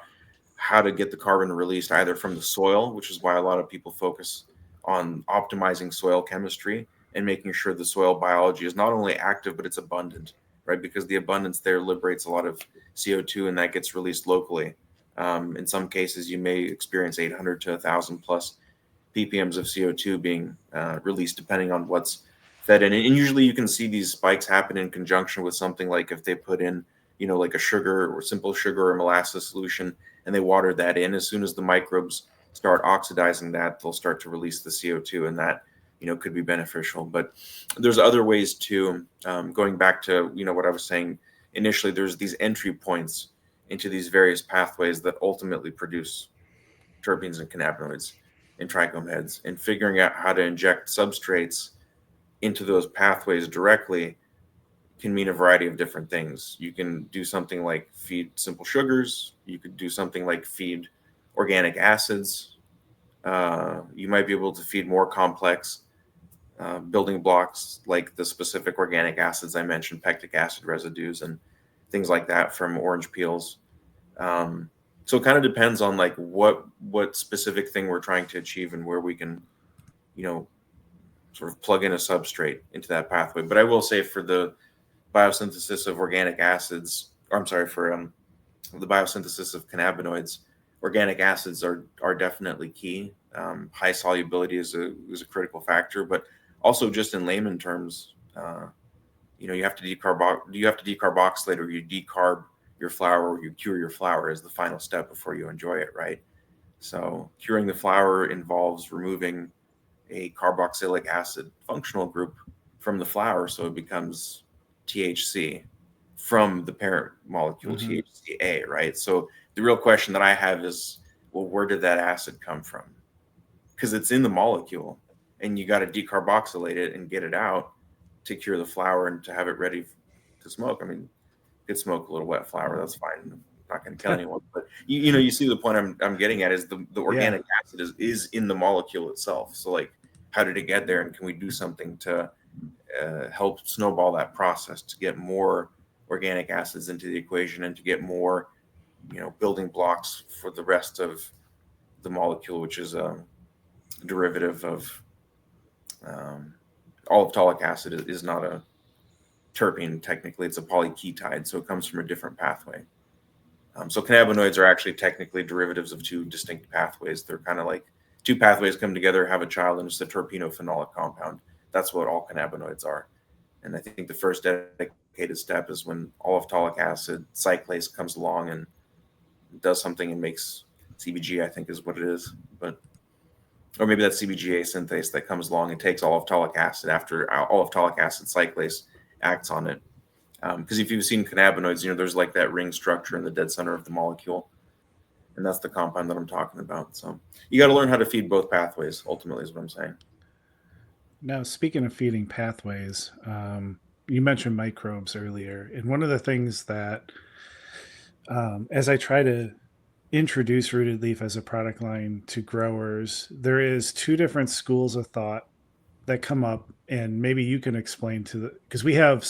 S5: how to get the carbon released either from the soil, which is why a lot of people focus on optimizing soil chemistry and making sure the soil biology is not only active, but it's abundant, right? Because the abundance there liberates a lot of CO2 and that gets released locally. In some cases, you may experience 800 to 1,000 plus ppms of CO2 being released depending on what's fed in. And usually you can see these spikes happen in conjunction with something like if they put in, like a sugar or simple sugar or molasses solution and they water that in. As soon as the microbes start oxidizing that, they'll start to release the CO2, and that, could be beneficial. But there's other ways too. Going back to, what I was saying initially, there's these entry points into these various pathways that ultimately produce terpenes and cannabinoids and trichome heads, and figuring out how to inject substrates into those pathways directly can mean a variety of different things. You can do something like feed simple sugars. You could do something like feed organic acids. You might be able to feed more complex building blocks like the specific organic acids I mentioned, pectic acid residues and things like that from orange peels. So it kind of depends on like what specific thing we're trying to achieve and where we can, sort of plug in a substrate into that pathway. But I will say for the biosynthesis of organic acids, or I'm sorry, for the biosynthesis of cannabinoids, organic acids are definitely key. High solubility is a critical factor, but also just in layman terms, you have to decarboxylate, or you decarb your flour, or you cure your flour as the final step before you enjoy it, right? So curing the flour involves removing a carboxylic acid functional group from the flour, so it becomes THC from the parent molecule, THCA, right? So the real question that I have is, well, where did that acid come from? Because it's in the molecule, and you got to decarboxylate it and get it out to cure the flour and to have it ready to smoke. I mean, you could smoke a little wet flour, that's fine. I'm not going to kill anyone, but you see the point I'm getting at is the organic acid is in the molecule itself. So like, how did it get there, and can we do something to help snowball that process to get more organic acids into the equation and to get more, building blocks for the rest of the molecule, which is a derivative of oliphtolic acid is not a terpene. Technically, it's a polyketide, so it comes from a different pathway. So cannabinoids are actually technically derivatives of two distinct pathways. They're kind of like two pathways come together, have a child, and it's a terpenophenolic compound. That's what all cannabinoids are. And I think the first dedicated step is when oliphtolic acid cyclase comes along and does something and makes CBG, I think is what it is. Or maybe that's CBGA synthase that comes along and takes oliphtolic acid after oliphtolic acid cyclase acts on it. Because if you've seen cannabinoids, there's like that ring structure in the dead center of the molecule. And that's the compound that I'm talking about. So you got to learn how to feed both pathways, ultimately, is what I'm saying.
S3: Now, speaking of feeding pathways, you mentioned microbes earlier. And one of the things that, as I try to introduce Rooted Leaf as a product line to growers, there is two different schools of thought that come up, and maybe you can explain because we have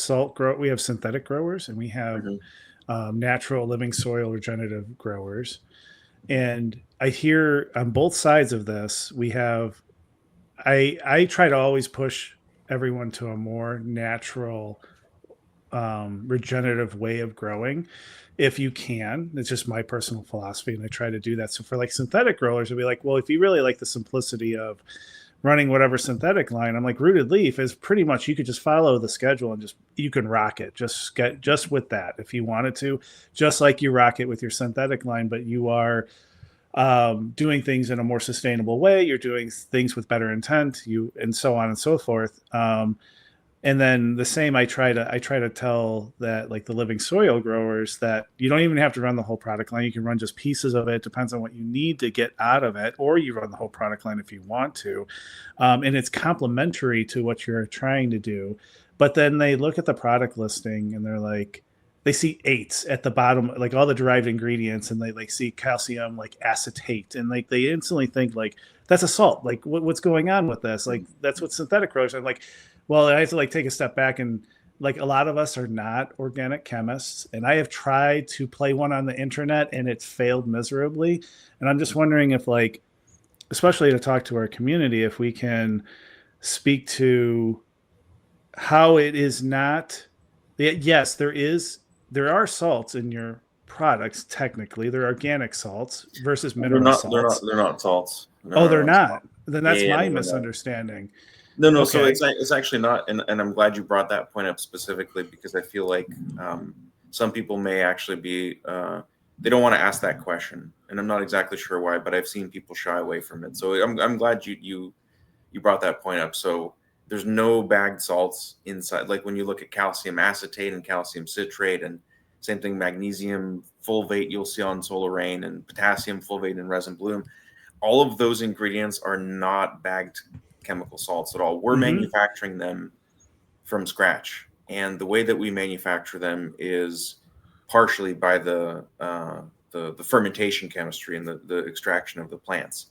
S3: we have synthetic growers, and we have natural living soil regenerative growers. And I hear on both sides of this, we have, I try to always push everyone to a more natural, regenerative way of growing. If you can, it's just my personal philosophy, and I try to do that. So for like synthetic growers, it'd be like, well, if you really like the simplicity of running whatever synthetic line, I'm like, Rooted Leaf is pretty much, you could just follow the schedule and you can rock it just with that if you wanted to, just like you rock it with your synthetic line, but you are doing things in a more sustainable way. You're doing things with better intent, and so on and so forth. And then the same, I try to tell that, like the living soil growers, that you don't even have to run the whole product line. You can run just pieces of it. Depends on what you need to get out of it, or you run the whole product line if you want to. And it's complementary to what you're trying to do. But then they look at the product listing and they're like, they see 8s at the bottom, like all the derived ingredients, and they like see calcium, like acetate, and like they instantly think like that's a salt. Like what's going on with this? Like that's what synthetic growers are like. Well, I have to like take a step back, and like a lot of us are not organic chemists, and I have tried to play one on the internet and it's failed miserably. And I'm just wondering if, like, especially to talk to our community, if we can speak to how it is not, yes, there are salts in your products. Technically, they're organic salts versus mineral salts.
S5: They're not salts.
S3: No, they're not.
S5: Salt.
S3: Then that's my misunderstanding.
S5: No. Okay. So it's actually not, and I'm glad you brought that point up specifically, because I feel like some people may actually be they don't want to ask that question, and I'm not exactly sure why, but I've seen people shy away from it. So I'm glad you brought that point up. So there's no bagged salts inside. Like when you look at calcium acetate and calcium citrate, and same thing, magnesium fulvate you'll see on Solar Rain, and potassium fulvate in Resin Bloom. All of those ingredients are not bagged chemical salts at all. We're manufacturing them from scratch, and the way that we manufacture them is partially by the fermentation chemistry and the extraction of the plants.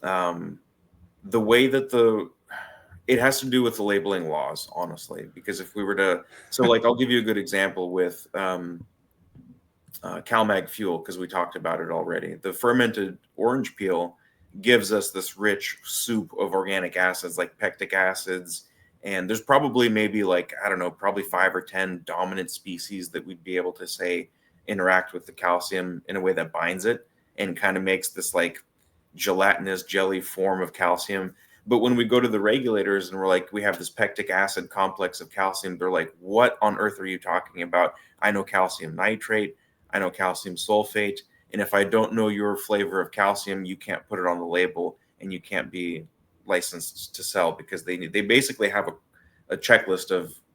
S5: The way that it has to do with the labeling laws, honestly, because if we were to, so like, I'll give you a good example with CalMag fuel, because we talked about it already. The fermented orange peel gives us this rich soup of organic acids like pectic acids, and there's probably maybe like, I don't know, probably 5 or 10 dominant species that we'd be able to say interact with the calcium in a way that binds it and kind of makes this like gelatinous jelly form of calcium. But when we go to the regulators and we're like, we have this pectic acid complex of calcium, they're like, what on earth are you talking about? I know calcium nitrate, I know calcium sulfate, and if I don't know your flavor of calcium, you can't put it on the label and you can't be licensed to sell, because they basically have a checklist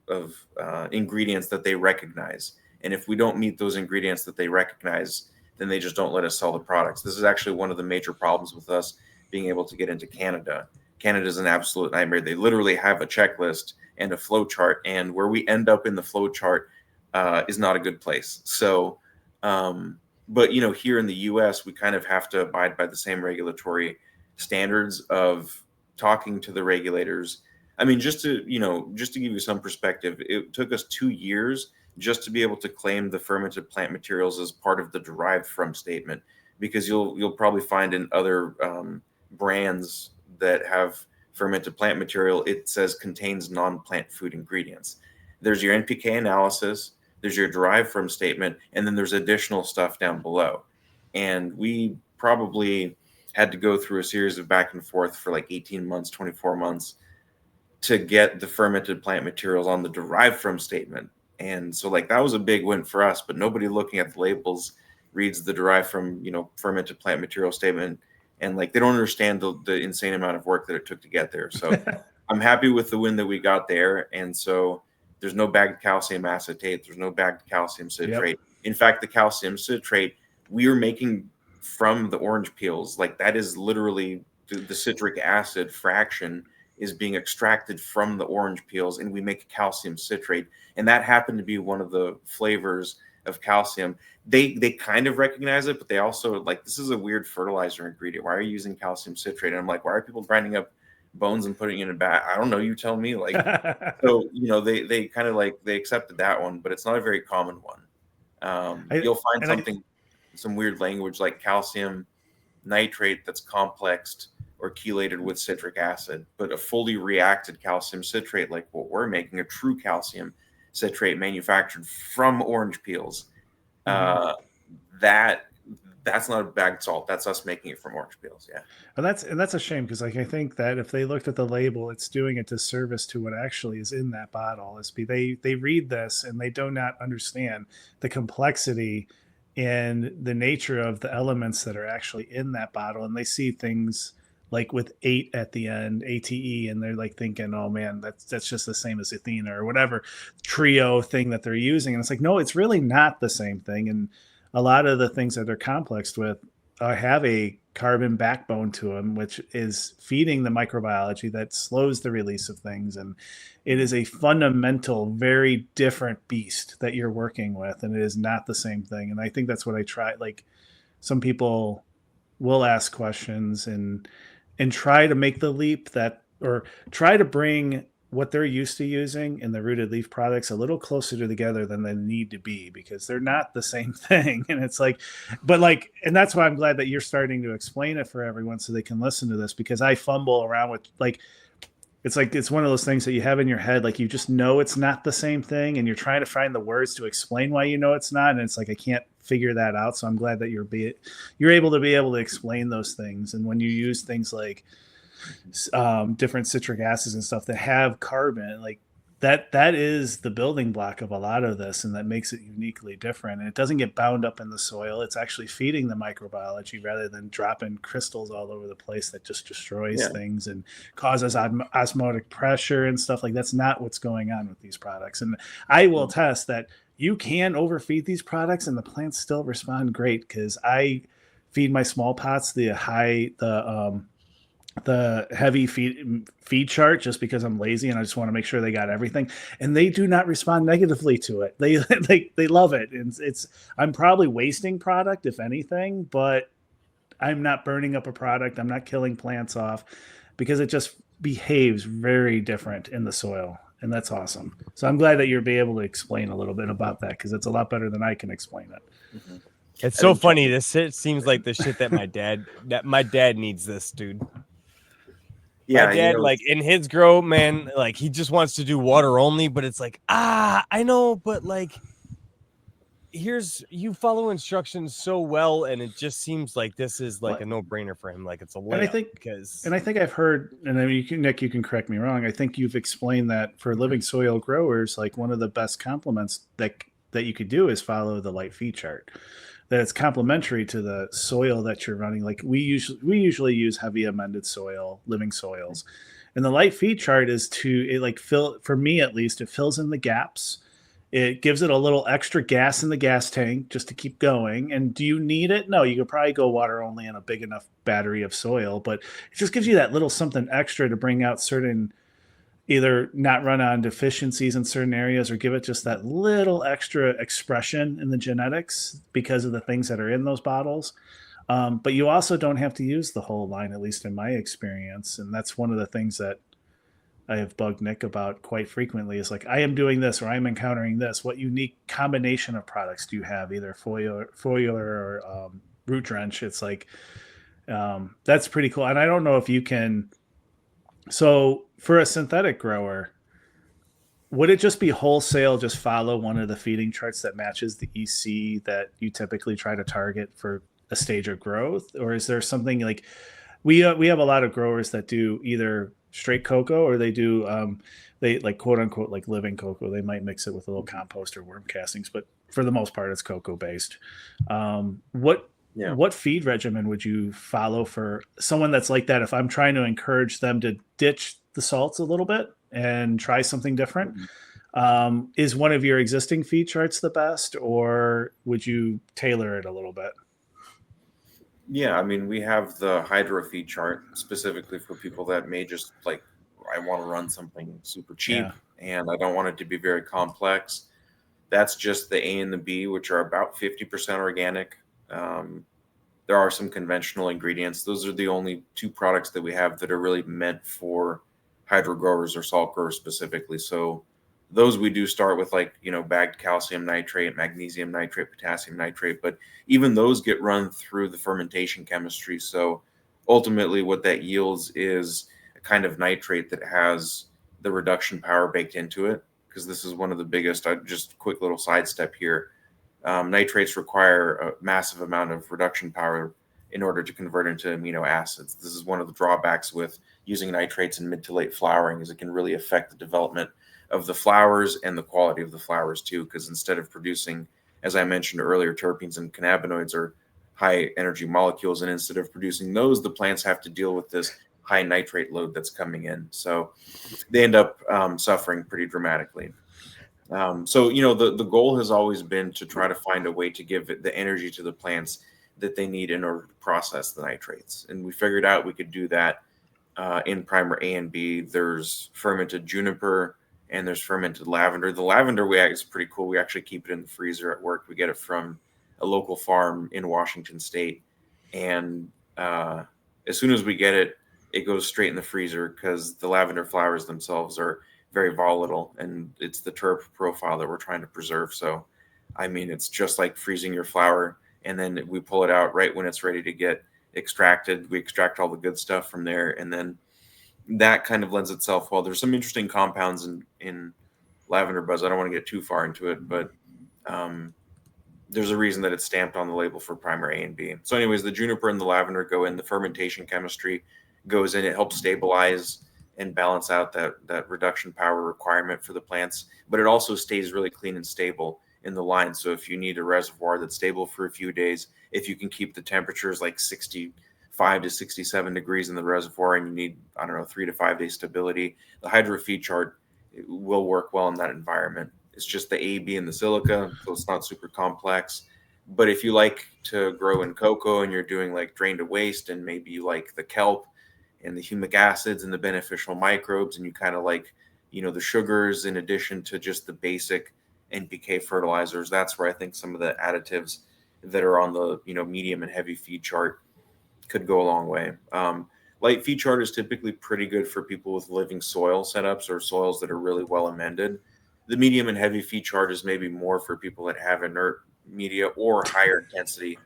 S5: of ingredients that they recognize. And if we don't meet those ingredients that they recognize, then they just don't let us sell the products. This is actually one of the major problems with us being able to get into Canada. Canada is an absolute nightmare. They literally have a checklist and a flow chart, and where we end up in the flow chart is not a good place. So, but you know, here in the U.S., we kind of have to abide by the same regulatory standards of talking to the regulators. I mean, just to give you some perspective, it took us 2 years just to be able to claim the fermented plant materials as part of the derived from statement, because you'll probably find in other brands that have fermented plant material, it says contains non-plant food ingredients. There's your NPK analysis, there's your derived from statement, and then there's additional stuff down below. And we probably had to go through a series of back and forth for like 18 months, 24 months to get the fermented plant materials on the derived from statement. And so like that was a big win for us, but nobody looking at the labels reads the derived from, fermented plant material statement, and like they don't understand the insane amount of work that it took to get there. So I'm happy with the win that we got there. And so there's no bagged calcium acetate, there's no bagged calcium citrate. Yep. In fact, the calcium citrate we are making from the orange peels, like that is literally the citric acid fraction is being extracted from the orange peels, and we make calcium citrate. And that happened to be one of the flavors of calcium. They kind of recognize it, but they also like, this is a weird fertilizer ingredient. Why are you using calcium citrate? And I'm like, why are people grinding up bones and putting it in a bat? I don't know. You tell me. Like, so they kind of like they accepted that one, but it's not a very common one. You'll find some weird language like calcium nitrate that's complexed or chelated with citric acid, but a fully reacted calcium citrate like what we're making, a true calcium citrate manufactured from orange peels, that's not a bagged salt. That's us making it from orange peels. Yeah.
S3: And that's a shame, because like I think that if they looked at the label, it's doing a disservice to what actually is in that bottle. They read this and they do not understand the complexity and the nature of the elements that are actually in that bottle, and they see things like with 8 at the end, ATE, and they're like thinking, oh man, that's just the same as Athena or whatever trio thing that they're using. And it's like, no, it's really not the same thing. And a lot of the things that they're complexed with have a carbon backbone to them, which is feeding the microbiology that slows the release of things. And it is a fundamental, very different beast that you're working with, and it is not the same thing. And I think that's what I try. Like, some people will ask questions and try to make the leap or try to bring what they're used to using in the rooted leaf products a little closer together than they need to be, because they're not the same thing. And it's like, and that's why I'm glad that you're starting to explain it for everyone so they can listen to this, because I fumble around with it's one of those things that you have in your head, like you just know it's not the same thing, and you're trying to find the words to explain why you know it's not, and it's like I can't figure that out. So I'm glad that you're able to explain those things. And when you use things like different citric acids and stuff that have carbon, like that is the building block of a lot of this, and that makes it uniquely different. And it doesn't get bound up in the soil. It's actually feeding the microbiology rather than dropping crystals all over the place that just destroys things and causes osmotic pressure and stuff. Like, that's not what's going on with these products. And I will test that you can overfeed these products and the plants still respond great, because I feed my small pots the heavy feed chart just because I'm lazy and I just want to make sure they got everything, and they do not respond negatively to it. They love it. And I'm probably wasting product if anything, but I'm not burning up a product. I'm not killing plants off, because it just behaves very different in the soil. And that's awesome. So I'm glad that you'll be able to explain a little bit about that, because it's a lot better than I can explain it.
S5: Mm-hmm.
S2: It's so funny. This shit seems like the shit that my dad needs this, dude. Yeah, my dad, like in his grow, man, like he just wants to do water only, but it's like, I know, but like, you follow instructions so well, and it just seems like this is like a no-brainer for him. Like, it's a layup.
S3: And I think I've heard, and I mean, Nick, you can correct me wrong, I think you've explained that for living soil growers, like one of the best complements that you could do is follow the light feed chart. That it's complementary to the soil that you're running. Like, we usually use heavy amended soil, living soils, and the light feed chart is for me at least, it fills in the gaps. It gives it a little extra gas in the gas tank just to keep going. And do you need it? No, you could probably go water only in a big enough battery of soil, but it just gives you that little something extra to bring out certain, either not run on deficiencies in certain areas, or give it just that little extra expression in the genetics because of the things that are in those bottles. But you also don't have to use the whole line, at least in my experience. And that's one of the things that I have bugged Nick about quite frequently, is like, I am doing this, or I'm encountering this. What unique combination of products do you have, either foliar or root drench? It's like, that's pretty cool. And I don't know if you can, so for a synthetic grower, would it just be wholesale, just follow one of the feeding charts that matches the EC that you typically try to target for a stage of growth? Or is there something like, we have a lot of growers that do either straight cocoa, or they do they like quote unquote like living cocoa. They might mix it with a little compost or worm castings, but for the most part it's cocoa based. What feed regimen would you follow for someone that's like that? If I'm trying to encourage them to ditch the salts a little bit and try something different, is one of your existing feed charts the best, or would you tailor it a little bit?
S5: Yeah, I mean, we have the hydro feed chart specifically for people that may just like, I want to run something super cheap and I don't want it to be very complex. That's just the A and the B, which are about 50% organic. There are some conventional ingredients. Those are the only two products that we have that are really meant for hydro growers or salt growers specifically. So those we do start with, like, bagged calcium nitrate, magnesium nitrate, potassium nitrate, but even those get run through the fermentation chemistry. So ultimately what that yields is a kind of nitrate that has the reduction power baked into it, because this is one of the biggest, just quick little sidestep here. Nitrates require a massive amount of reduction power in order to convert into amino acids. This is one of the drawbacks with using nitrates in mid to late flowering, is it can really affect the development of the flowers and the quality of the flowers too, because instead of producing, as I mentioned earlier, terpenes and cannabinoids are high energy molecules, and instead of producing those, the plants have to deal with this high nitrate load that's coming in. So they end up suffering pretty dramatically. So, the goal has always been to try to find a way to give the energy to the plants that they need in order to process the nitrates. And we figured out we could do that in primer A and B. There's fermented juniper and there's fermented lavender. The lavender is pretty cool. We actually keep it in the freezer at work. We get it from a local farm in Washington State. And as soon as we get it, it goes straight in the freezer, because the lavender flowers themselves are very volatile, and it's the terp profile that we're trying to preserve. So, I mean, it's just like freezing your flower, and then we pull it out right when it's ready to get extracted. We extract all the good stuff from there, and then that kind of lends itself well. There's some interesting compounds in lavender buzz. I don't want to get too far into it, but there's a reason that it's stamped on the label for primer A and B. So anyways, the juniper and the lavender go in, the fermentation chemistry goes in, it helps stabilize and balance out that reduction power requirement for the plants. But it also stays really clean and stable in the line. So if you need a reservoir that's stable for a few days, if you can keep the temperatures like 65 to 67 degrees in the reservoir, and you need, I don't know, 3 to 5 day stability, the hydro feed chart will work well in that environment. It's just the A, B, and the silica, so it's not super complex. But if you like to grow in cocoa and you're doing like drain to waste, and maybe you like the kelp and the humic acids and the beneficial microbes, and you kind of like, the sugars in addition to just the basic NPK fertilizers, that's where I think some of the additives that are on the, medium and heavy feed chart could go a long way. Light feed chart is typically pretty good for people with living soil setups or soils that are really well amended. The medium and heavy feed chart is maybe more for people that have inert media or higher intensity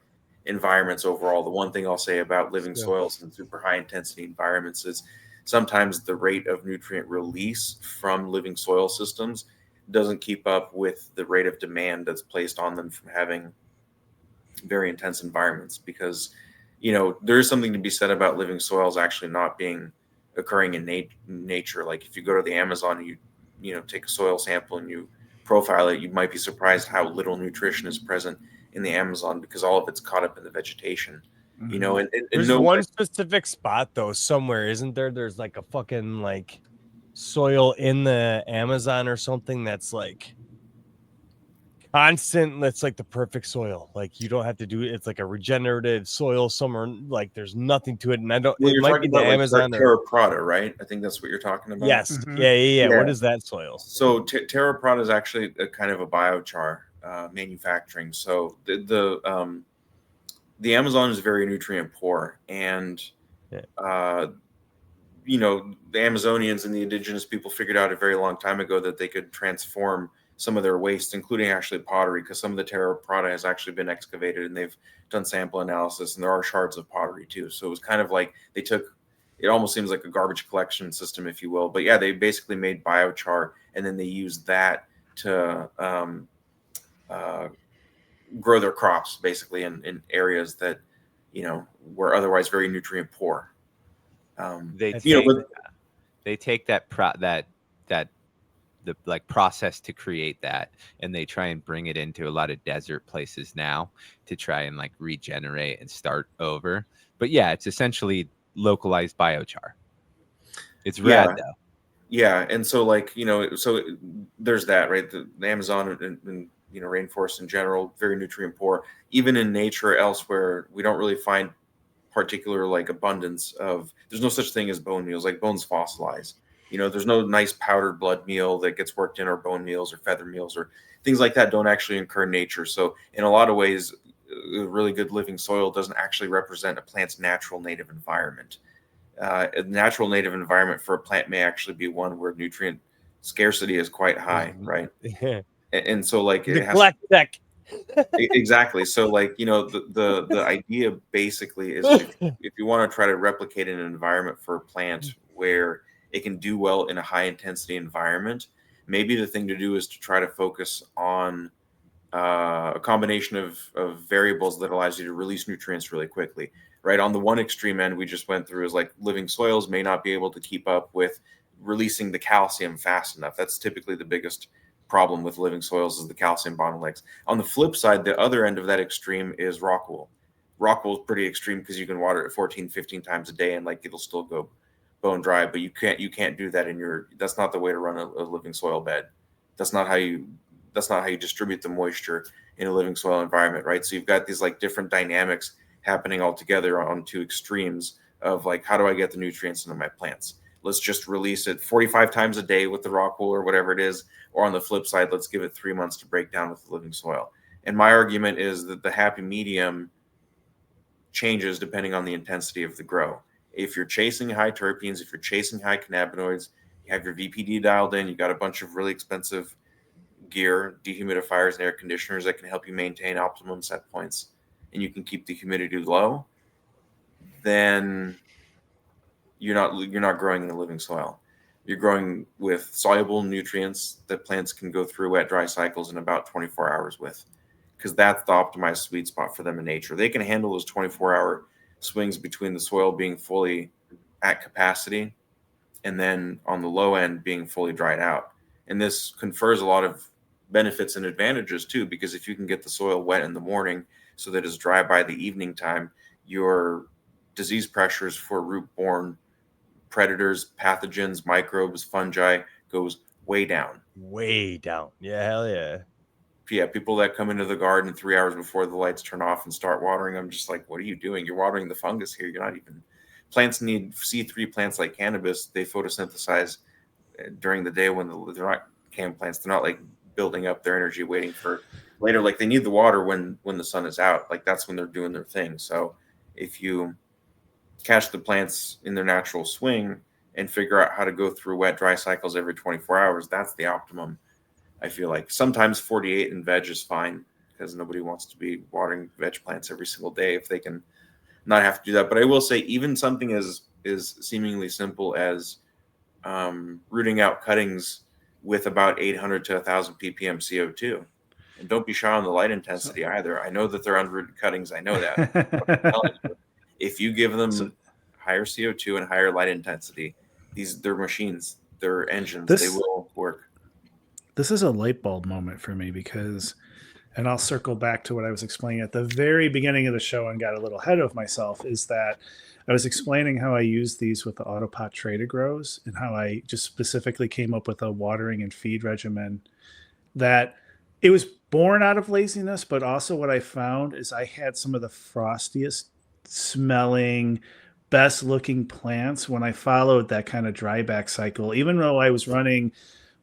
S5: environments overall. The one thing I'll say about living soils and super high intensity environments is sometimes the rate of nutrient release from living soil systems doesn't keep up with the rate of demand that's placed on them from having very intense environments, because there is something to be said about living soils actually not being occurring in nature. Like if you go to the Amazon and you take a soil sample and you profile it, you might be surprised how little nutrition is present in the Amazon, because all of it's caught up in the vegetation. And
S2: there's one specific spot though somewhere, isn't there? There's like a fucking like soil in the Amazon or something that's like constant. That's like the perfect soil. Like you don't have to do it. It's like a regenerative soil somewhere. Like there's nothing to it. And I don't.
S5: Well,
S2: it
S5: you're
S2: might
S5: talking
S2: be the
S5: about
S2: Amazon.
S5: Terra Prata, right? I think that's what you're talking about.
S2: Yes.
S3: Mm-hmm.
S2: Yeah. What is that soil?
S5: So Terra Prata is actually a kind of a biochar manufacturing. So the Amazon is very nutrient poor, and the Amazonians and the indigenous people figured out a very long time ago that they could transform some of their waste, including actually pottery, because some of the Terra Prata has actually been excavated and they've done sample analysis, and there are shards of pottery too. So it was kind of like they took, it almost seems like a garbage collection system, if you will. But yeah, they basically made biochar, and then they used that to grow their crops basically in areas that, were otherwise very nutrient poor.
S1: They take that the like process to create that, and they try and bring it into a lot of desert places now to try and like regenerate and start over. But yeah, it's essentially localized biochar. It's rad though.
S5: Yeah, and so like so there's that, right? The Amazon and rainforests in general, very nutrient poor. Even in nature elsewhere, we don't really find particular like abundance of. There's no such thing as bone meals. Like bones fossilize. There's no nice powdered blood meal that gets worked in, or bone meals or feather meals or things like that don't actually occur in nature. So in a lot of ways, a really good living soil doesn't actually represent a plant's natural native environment. A natural native environment for a plant may actually be one where nutrient scarcity is quite high, right? And so like it has exactly. So like the idea basically is if you want to try to replicate an environment for a plant where it can do well in a high intensity environment, maybe the thing to do is to try to focus on a combination of variables that allows you to release nutrients really quickly, right? On the one extreme end we just went through is like living soils may not be able to keep up with releasing the calcium fast enough. That's typically the biggest problem with living soils, is the calcium bottlenecks. On the flip side, the other end of that extreme is rock wool. Rock wool is pretty extreme because you can water it 14, 15 times a day and like it'll still go bone dry, but you can't do that that's not the way to run a living soil bed. That's not how you distribute the moisture in a living soil environment, right? So you've got these like different dynamics happening all together on two extremes of like, how do I get the nutrients into my plants? Let's just release it 45 times a day with the rock wool or whatever it is. Or on the flip side, let's give it 3 months to break down with the living soil. And my argument is that the happy medium changes depending on the intensity of the grow. If you're chasing high terpenes, if you're chasing high cannabinoids, you have your VPD dialed in, you got a bunch of really expensive gear, dehumidifiers and air conditioners that can help you maintain optimum set points, and you can keep the humidity low, then you're not growing in the living soil. You're growing with soluble nutrients that plants can go through wet dry cycles in about 24 hours with, because that's the optimized sweet spot for them in nature. They can handle those 24-hour swings between the soil being fully at capacity and then on the low end being fully dried out. And this confers a lot of benefits and advantages too, because if you can get the soil wet in the morning so that it's dry by the evening time, your disease pressures for root-borne predators, pathogens, microbes, fungi goes way down.
S2: Way down. Yeah, hell yeah.
S5: Yeah, people that come into the garden 3 hours before the lights turn off and start watering, I'm just like, what are you doing? You're watering the fungus here. You're not even. Plants need C3 plants like cannabis. They photosynthesize during the day when they're not cannabis plants. They're not like building up their energy waiting for later. Like they need the water when the sun is out. Like that's when they're doing their thing. So if you catch the plants in their natural swing and figure out how to go through wet dry cycles every 24 hours, that's the optimum. I feel like sometimes 48 in veg is fine because nobody wants to be watering veg plants every single day if they can not have to do that. But I will say even something as seemingly simple as rooting out cuttings with about 800 to 1,000 ppm CO2. And don't be shy on the light intensity either. I know that they're unrooted cuttings. I know that. If you give them higher CO2 and higher light intensity, they're machines, they're engines. They will work.
S3: This is a light bulb moment for me because, and I'll circle back to what I was explaining at the very beginning of the show and got a little ahead of myself, is that I was explaining how I use these with the Autopot tray to grows and how I just specifically came up with a watering and feed regimen that it was born out of laziness, but also what I found is I had some of the frostiest smelling, best looking plants when I followed that kind of dryback cycle. Even though I was running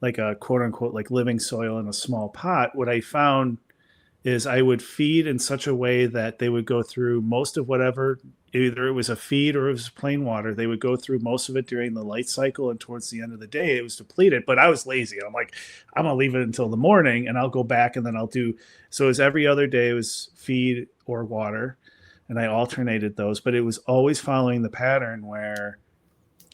S3: like a quote unquote like living soil in a small pot, what I found is I would feed in such a way that they would go through most of whatever, either it was a feed or it was plain water. They would go through most of it during the light cycle, and towards the end of the day, it was depleted. But I was lazy. I'm like, I'm gonna leave it until the morning, and I'll go back, and then I'll do. So it was every other day. It was feed or water, and I alternated those. But it was always following the pattern where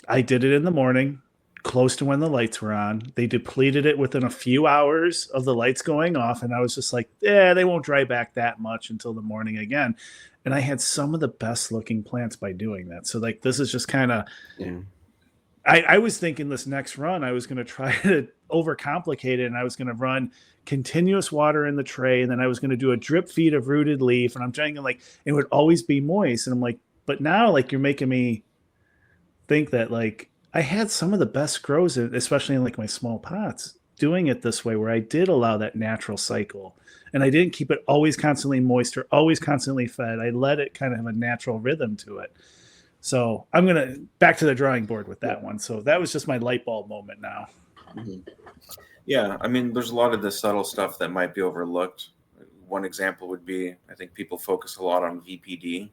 S3: I did it in the morning, close to when the lights were on. They depleted it within a few hours of the lights going off. And I was just like, yeah, they won't dry back that much until the morning again. And I had some of the best looking plants by doing that. So like, this is just kind of, I was thinking this next run, I was going to try to overcomplicate it. And I was going to run continuous water in the tray. And then I was going to do a drip feed of rooted leaf. And I'm trying to like, it would always be moist. And I'm like, but now like you're making me think that like, I had some of the best grows, especially in like my small pots, doing it this way, where I did allow that natural cycle, and I didn't keep it always constantly moist or always constantly fed. I let it kind of have a natural rhythm to it. So I'm gonna back to the drawing board with that one. So that was just my light bulb moment now.
S5: Mm-hmm. Yeah, I mean, there's a lot of the subtle stuff that might be overlooked. One example would be, I think people focus a lot on VPD,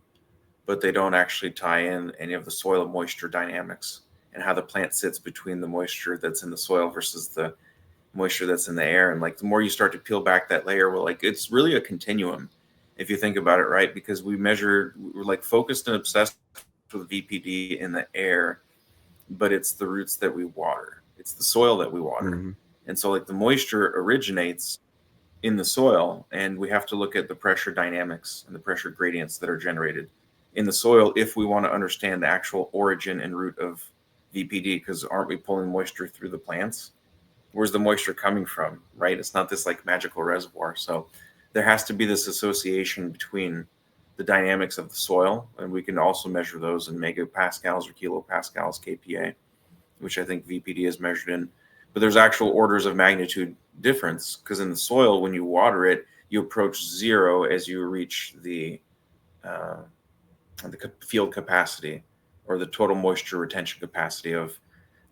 S5: but they don't actually tie in any of the soil moisture dynamics and how the plant sits between the moisture that's in the soil versus the moisture that's in the air. And like the more you start to peel back that layer, well, like it's really a continuum if you think about it, right? Because we're like focused and obsessed with VPD in the air, but it's the roots that we water. It's the soil that we water. Mm-hmm. And so like the moisture originates in the soil, and we have to look at the pressure dynamics and the pressure gradients that are generated in the soil if we want to understand the actual origin and root of VPD, because aren't we pulling moisture through the plants? Where's the moisture coming from, right? It's not this like magical reservoir. So there has to be this association between the dynamics of the soil, and we can also measure those in megapascals or kilopascals kPa, which I think VPD is measured in. But there's actual orders of magnitude difference, because in the soil, when you water it, you approach zero as you reach the field capacity, or the total moisture retention capacity of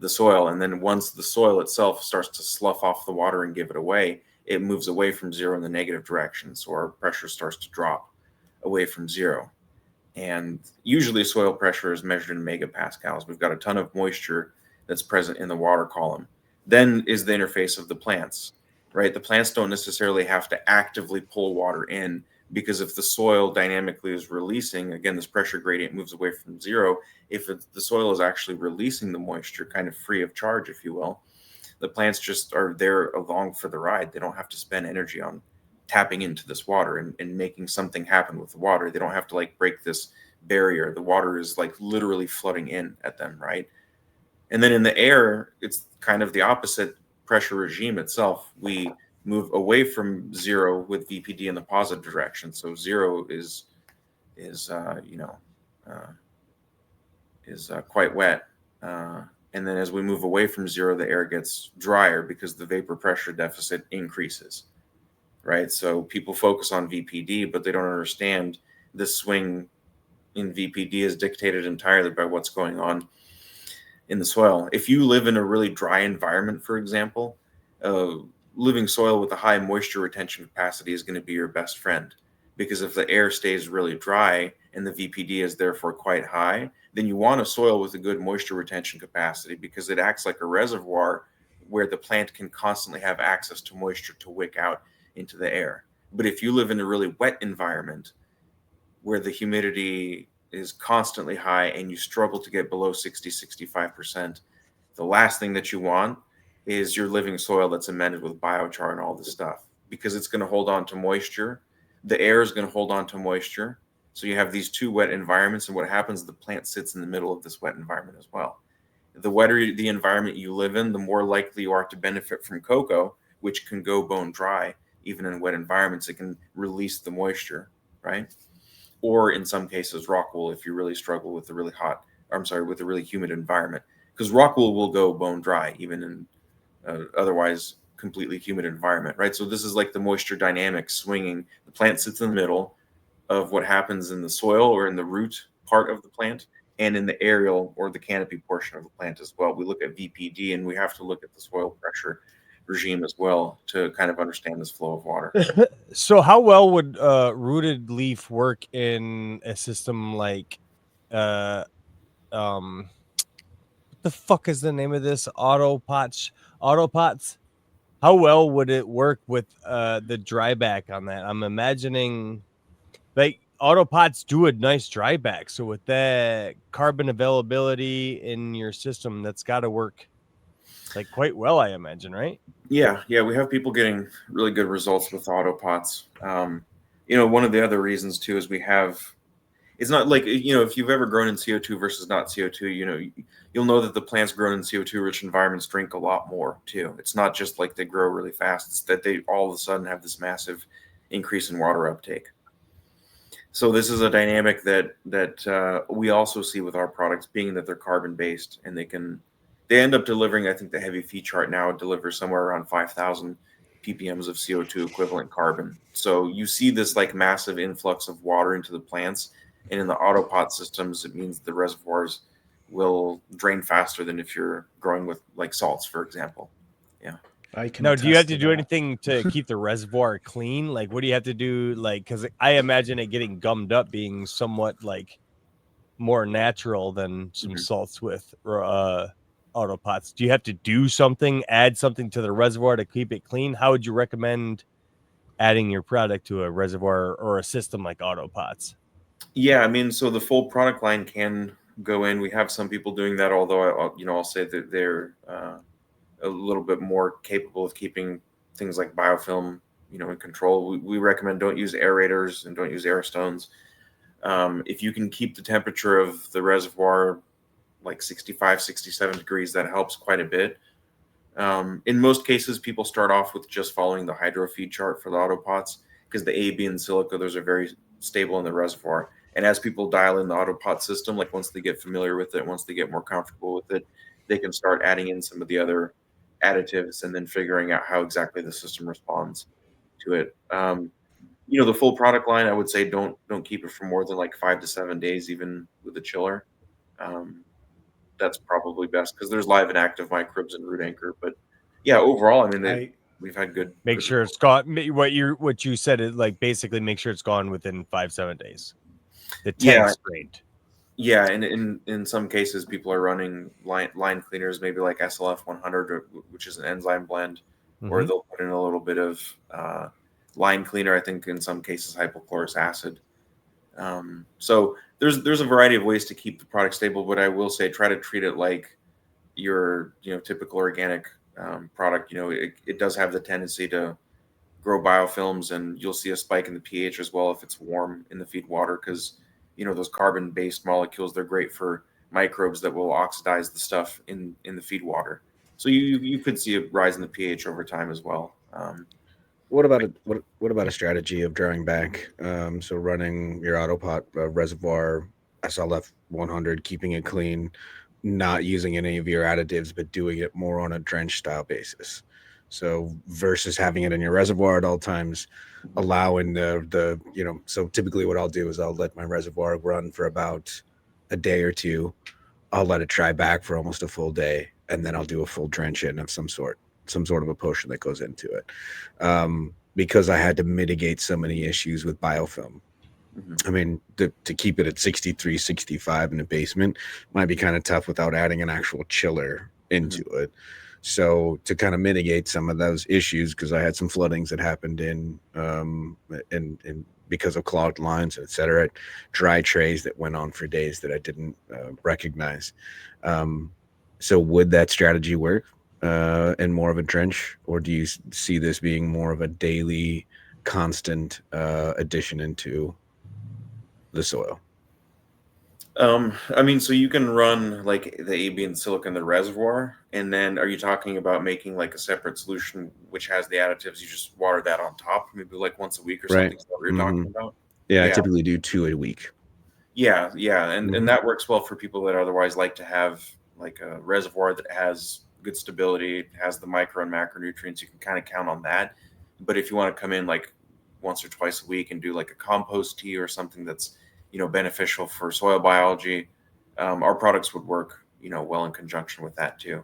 S5: the soil. And then once the soil itself starts to slough off the water and give it away, it moves away from zero in the negative direction. So our pressure starts to drop away from zero. And usually soil pressure is measured in megapascals. We've got a ton of moisture that's present in the water column. Then is the interface of the plants, right? The plants don't necessarily have to actively pull water in, because if the soil dynamically is releasing, again, this pressure gradient moves away from zero. If the soil is actually releasing the moisture kind of free of charge, if you will, the plants just are there along for the ride. They don't have to spend energy on tapping into this water and making something happen with the water. They don't have to like break this barrier. The water is like literally flooding in at them, right? And then in the air, it's kind of the opposite pressure regime itself. We move away from zero with VPD in the positive direction. So zero is quite wet. And then as we move away from zero, the air gets drier because the vapor pressure deficit increases, right? So people focus on VPD, but they don't understand the swing in VPD is dictated entirely by what's going on in the soil. If you live in a really dry environment, for example, living soil with a high moisture retention capacity is going to be your best friend, because if the air stays really dry and the VPD is therefore quite high, then you want a soil with a good moisture retention capacity, because it acts like a reservoir where the plant can constantly have access to moisture to wick out into the air. But if you live in a really wet environment where the humidity is constantly high and you struggle to get below 60-65%, the last thing that you want is your living soil that's amended with biochar and all this stuff, because it's going to hold on to moisture. The air is going to hold on to moisture. So you have these two wet environments, and what happens, the plant sits in the middle of this wet environment as well. The wetter the environment you live in, the more likely you are to benefit from cocoa, which can go bone dry. Even in wet environments, it can release the moisture, right? Or in some cases, rock wool, if you really struggle with with a really humid environment, because rock wool will go bone dry even in otherwise completely humid environment, right? So this is like the moisture dynamics swinging. The plant sits in the middle of what happens in the soil or in the root part of the plant, and in the aerial or the canopy portion of the plant as well. We look at VPD, and we have to look at the soil pressure regime as well to kind of understand this flow of water.
S2: So how well would rooted leaf work in a system like what the fuck is the name of this? Autopots? How well would it work with the dryback on that? I'm imagining like autopots do a nice dryback. So with that carbon availability in your system, that's got to work like quite well, I imagine, right?
S5: Yeah, we have people getting really good results with autopots. One of the other reasons too is it's not like, if you've ever grown in CO2 versus not CO2, you'll know that the plants grown in CO2 rich environments drink a lot more too. It's not just like they grow really fast, it's that they all of a sudden have this massive increase in water uptake. So this is a dynamic that we also see with our products, being that they're carbon based, and they end up delivering, I think the heavy feed chart now delivers somewhere around 5,000 ppms of CO2 equivalent carbon. So you see this like massive influx of water into the plants, and in the autopot systems, it means the reservoirs will drain faster than if you're growing with like salts, for example. Yeah.
S2: Now, do you have to do anything to keep the reservoir clean? Like, what do you have to do? Like, because I imagine it getting gummed up being somewhat like more natural than some salts with autopots. Do you have to do something, add something to the reservoir to keep it clean? How would you recommend adding your product to a reservoir or a system like autopots?
S5: Yeah, I mean, so the full product line can go in. We have some people doing that, although I'll say that they're a little bit more capable of keeping things like biofilm, in control. We recommend don't use aerators and don't use air stones. If you can keep the temperature of the reservoir like 65, 67 degrees, that helps quite a bit. In most cases, people start off with just following the hydro feed chart for the autopots, because the A, B, and silica, those are very stable in the reservoir. And as people dial in the autopot system, like once they get familiar with it, once they get more comfortable with it, they can start adding in some of the other additives and then figuring out how exactly the system responds to it. The full product line, I would say don't keep it for more than like 5 to 7 days, even with a chiller. That's probably best, because there's live and active microbes in root anchor. But yeah, overall, I mean, we've had good.
S2: Make sure it's gone. What you said is like basically make sure it's gone within 5-7 days. The tank strained.
S5: Yeah, and in some cases, people are running line cleaners, maybe like SLF 100, which is an enzyme blend, or they'll put in a little bit of line cleaner. I think in some cases, hypochlorous acid. So there's a variety of ways to keep the product stable, but I will say try to treat it like your typical organic product. It does have the tendency to grow biofilms, and you'll see a spike in the pH as well if it's warm in the feed water, because those carbon based molecules, they're great for microbes that will oxidize the stuff in the feed water. So you could see a rise in the pH over time as well.
S4: What about a strategy of drawing back? So running your autopot reservoir SLF 100, keeping it clean, not using any of your additives, but doing it more on a drench style basis. So versus having it in your reservoir at all times, allowing the so typically what I'll do is I'll let my reservoir run for about a day or two. I'll let it dry back for almost a full day, and then I'll do a full drench in of some sort of a potion that goes into it. Because I had to mitigate so many issues with biofilm. I mean, to keep it at 63, 65 in the basement might be kind of tough without adding an actual chiller into it. So to kind of mitigate some of those issues, because I had some floodings that happened in because of clogged lines, et cetera, dry trays that went on for days that I didn't recognize. So would that strategy work in more of a drench, or do you see this being more of a daily, constant addition into the soil?
S5: I mean, so you can run like the AB and silica in the reservoir, and then are you talking about making like a separate solution which has the additives? You just water that on top, maybe like once a week or something. Is that what you're talking about?
S4: Yeah, I typically do 2 a week.
S5: Yeah, and that works well for people that otherwise like to have like a reservoir that has good stability, has the micro and macronutrients. You can kind of count on that. But if you want to come in like once or twice a week and do like a compost tea or something that's beneficial for soil biology, our products would work well in conjunction with that too.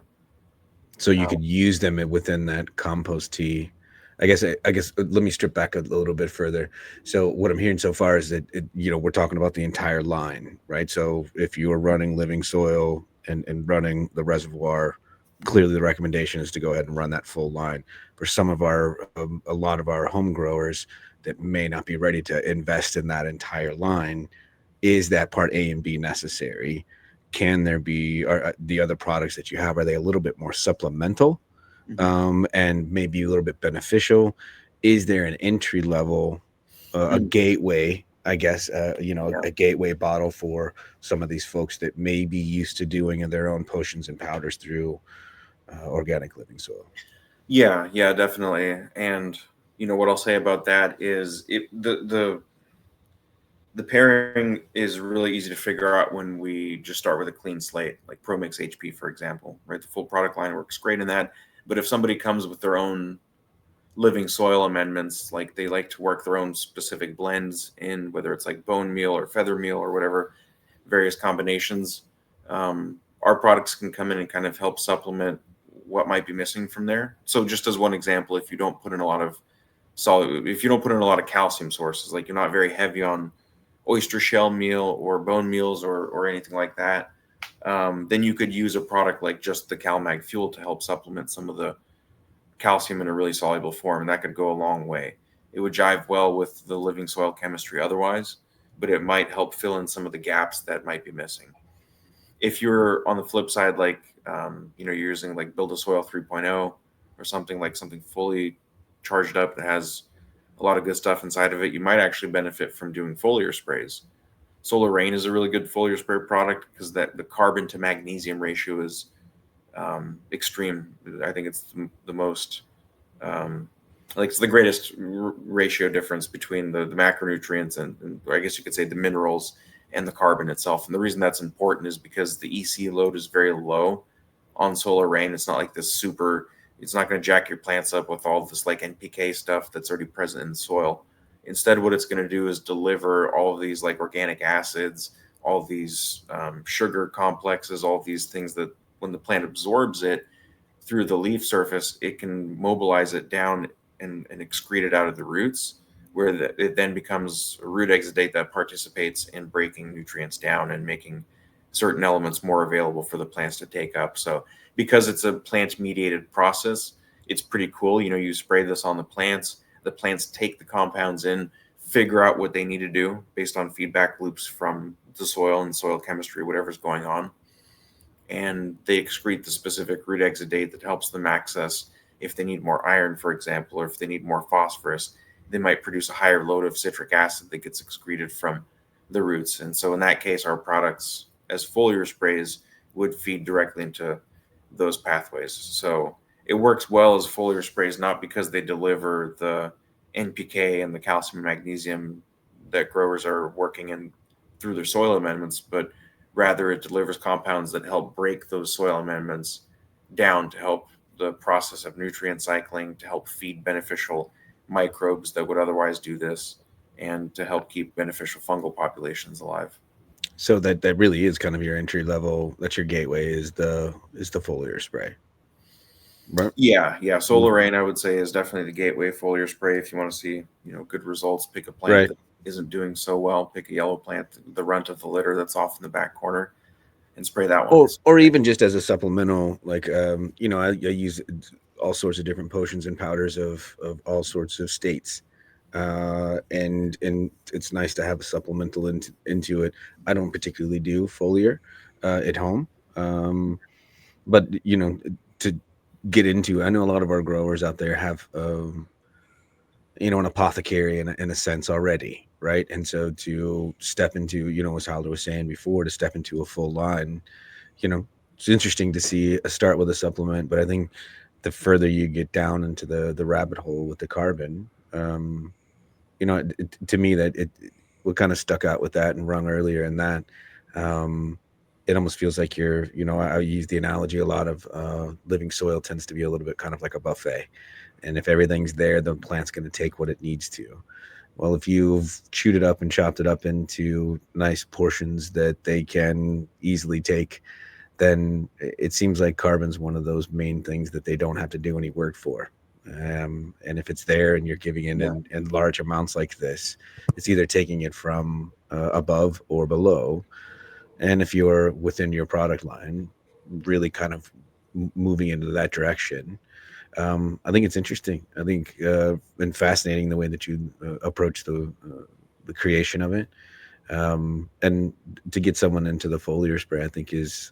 S4: So you could use them within that compost tea. I guess let me strip back a little bit further. So what I'm hearing so far is that we're talking about the entire line, right? So if you are running living soil and running the reservoir, clearly the recommendation is to go ahead and run that full line. For some of a lot of our home growers that may not be ready to invest in that entire line, is that part A and B necessary? Can there be the other products that you have, are they a little bit more supplemental and maybe a little bit beneficial? Is there an entry level, a gateway, I guess, a gateway bottle for some of these folks that may be used to doing their own potions and powders through organic living soil?
S5: Yeah, definitely. And what I'll say about that is the pairing is really easy to figure out when we just start with a clean slate, like ProMix HP, for example, right? The full product line works great in that. But if somebody comes with their own living soil amendments, like they like to work their own specific blends in, whether it's like bone meal or feather meal or whatever, various combinations, our products can come in and kind of help supplement what might be missing from there. So just as one example, if you don't put in a lot of calcium sources, like you're not very heavy on oyster shell meal or bone meals or anything like that, then you could use a product like just the CalMag Fuel to help supplement some of the calcium in a really soluble form, and that could go a long way. It would jive well with the living soil chemistry otherwise, but it might help fill in some of the gaps that might be missing. If you're on the flip side, like you're using like Build a Soil 3.0 or something fully charged up that has a lot of good stuff inside of it, you might actually benefit from doing foliar sprays. Solar Rain is a really good foliar spray product because the carbon to magnesium ratio is extreme. I think it's the most it's the greatest ratio difference between the macronutrients and I guess you could say the minerals and the carbon itself. And the reason that's important is because the EC load is very low on Solar Rain. It's not like this it's not going to jack your plants up with all this like NPK stuff that's already present in the soil. Instead, what it's going to do is deliver all of these like organic acids, all of these sugar complexes, all of these things that when the plant absorbs it through the leaf surface, it can mobilize it down and excrete it out of the roots, where it then becomes a root exudate that participates in breaking nutrients down and making certain elements more available for the plants to take up. So because it's a plant-mediated process, it's pretty cool. You spray this on the plants take the compounds in, figure out what they need to do based on feedback loops from the soil and soil chemistry, whatever's going on. And they excrete the specific root exudate that helps them access, if they need more iron, for example, or if they need more phosphorus, they might produce a higher load of citric acid that gets excreted from the roots. And so in that case, our products as foliar sprays would feed directly into those pathways. So it works well as foliar sprays, not because they deliver the NPK and the calcium and magnesium that growers are working in through their soil amendments, but rather it delivers compounds that help break those soil amendments down to help the process of nutrient cycling, to help feed beneficial microbes that would otherwise do this, and to help keep beneficial fungal populations alive.
S4: So that really is kind of your entry level. That's your gateway, is the foliar spray, right?
S5: Yeah. Solar Rain, I would say, is definitely the gateway foliar spray. If you want to see, good results, pick a plant
S4: Right.
S5: that isn't doing so well. Pick a yellow plant, the runt of the litter that's off in the back corner, and spray that one.
S4: Or even just as a supplemental, like I use all sorts of different potions and powders of all sorts of states, and it's nice to have a supplemental into it. I don't particularly do foliar at home, but to get into, I know a lot of our growers out there have an apothecary in a sense already, right? And so to step into, as Halder was saying before, to step into a full line, it's interesting to see a start with a supplement, but I think the further you get down into the rabbit hole with the carbon, to me that what kind of stuck out with that and rung earlier in that, it almost feels like I use the analogy a lot of living soil tends to be a little bit kind of like a buffet. And if everything's there, the plant's going to take what it needs to. Well, if you've chewed it up and chopped it up into nice portions that they can easily take, then it seems like carbon's one of those main things that they don't have to do any work for. And if it's there and you're giving it in large amounts like this, it's either taking it from above or below. And if you're within your product line, really kind of moving into that direction, I think it's interesting. I think and fascinating the way that you approach the creation of it, and to get someone into the foliar spray, I think is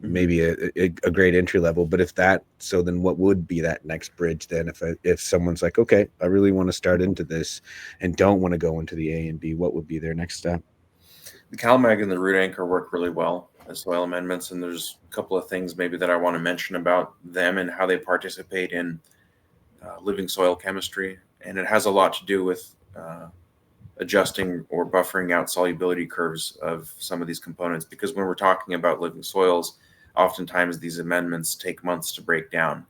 S4: maybe a great entry level. But then what would be that next bridge then? If someone's like, okay, I really want to start into this and don't want to go into the A and B, what would be their next step?
S5: The CalMag and the Root Anchor work really well as soil amendments, and there's a couple of things maybe that I want to mention about them and how they participate in living soil chemistry, and it has a lot to do with adjusting or buffering out solubility curves of some of these components, because when we're talking about living soils, oftentimes these amendments take months to break down.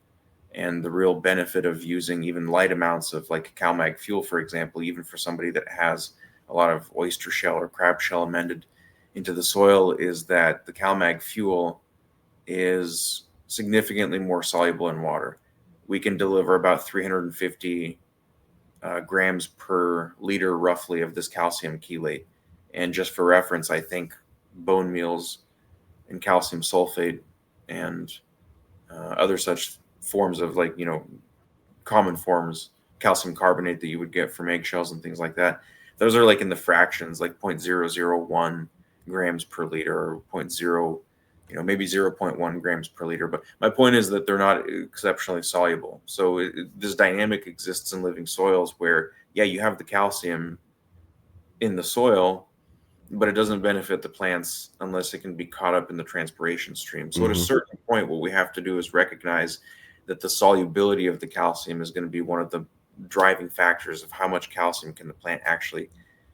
S5: And the real benefit of using even light amounts of like CalMag fuel, for example, even for somebody that has a lot of oyster shell or crab shell amended into the soil, is that the CalMag fuel is significantly more soluble in water. We can deliver about 350 grams per liter roughly of this calcium chelate. And just for reference, I think bone meals and calcium sulfate and other such forms of common forms, calcium carbonate that you would get from eggshells and things like that, those are like in the fractions, like 0.001 grams per liter, or 0.0, maybe 0.1 grams per liter. But my point is that they're not exceptionally soluble. So this dynamic exists in living soils where, you have the calcium in the soil, but it doesn't benefit the plants unless it can be caught up in the transpiration stream. So at a certain point, what we have to do is recognize that the solubility of the calcium is going to be one of the driving factors of how much calcium can the plant actually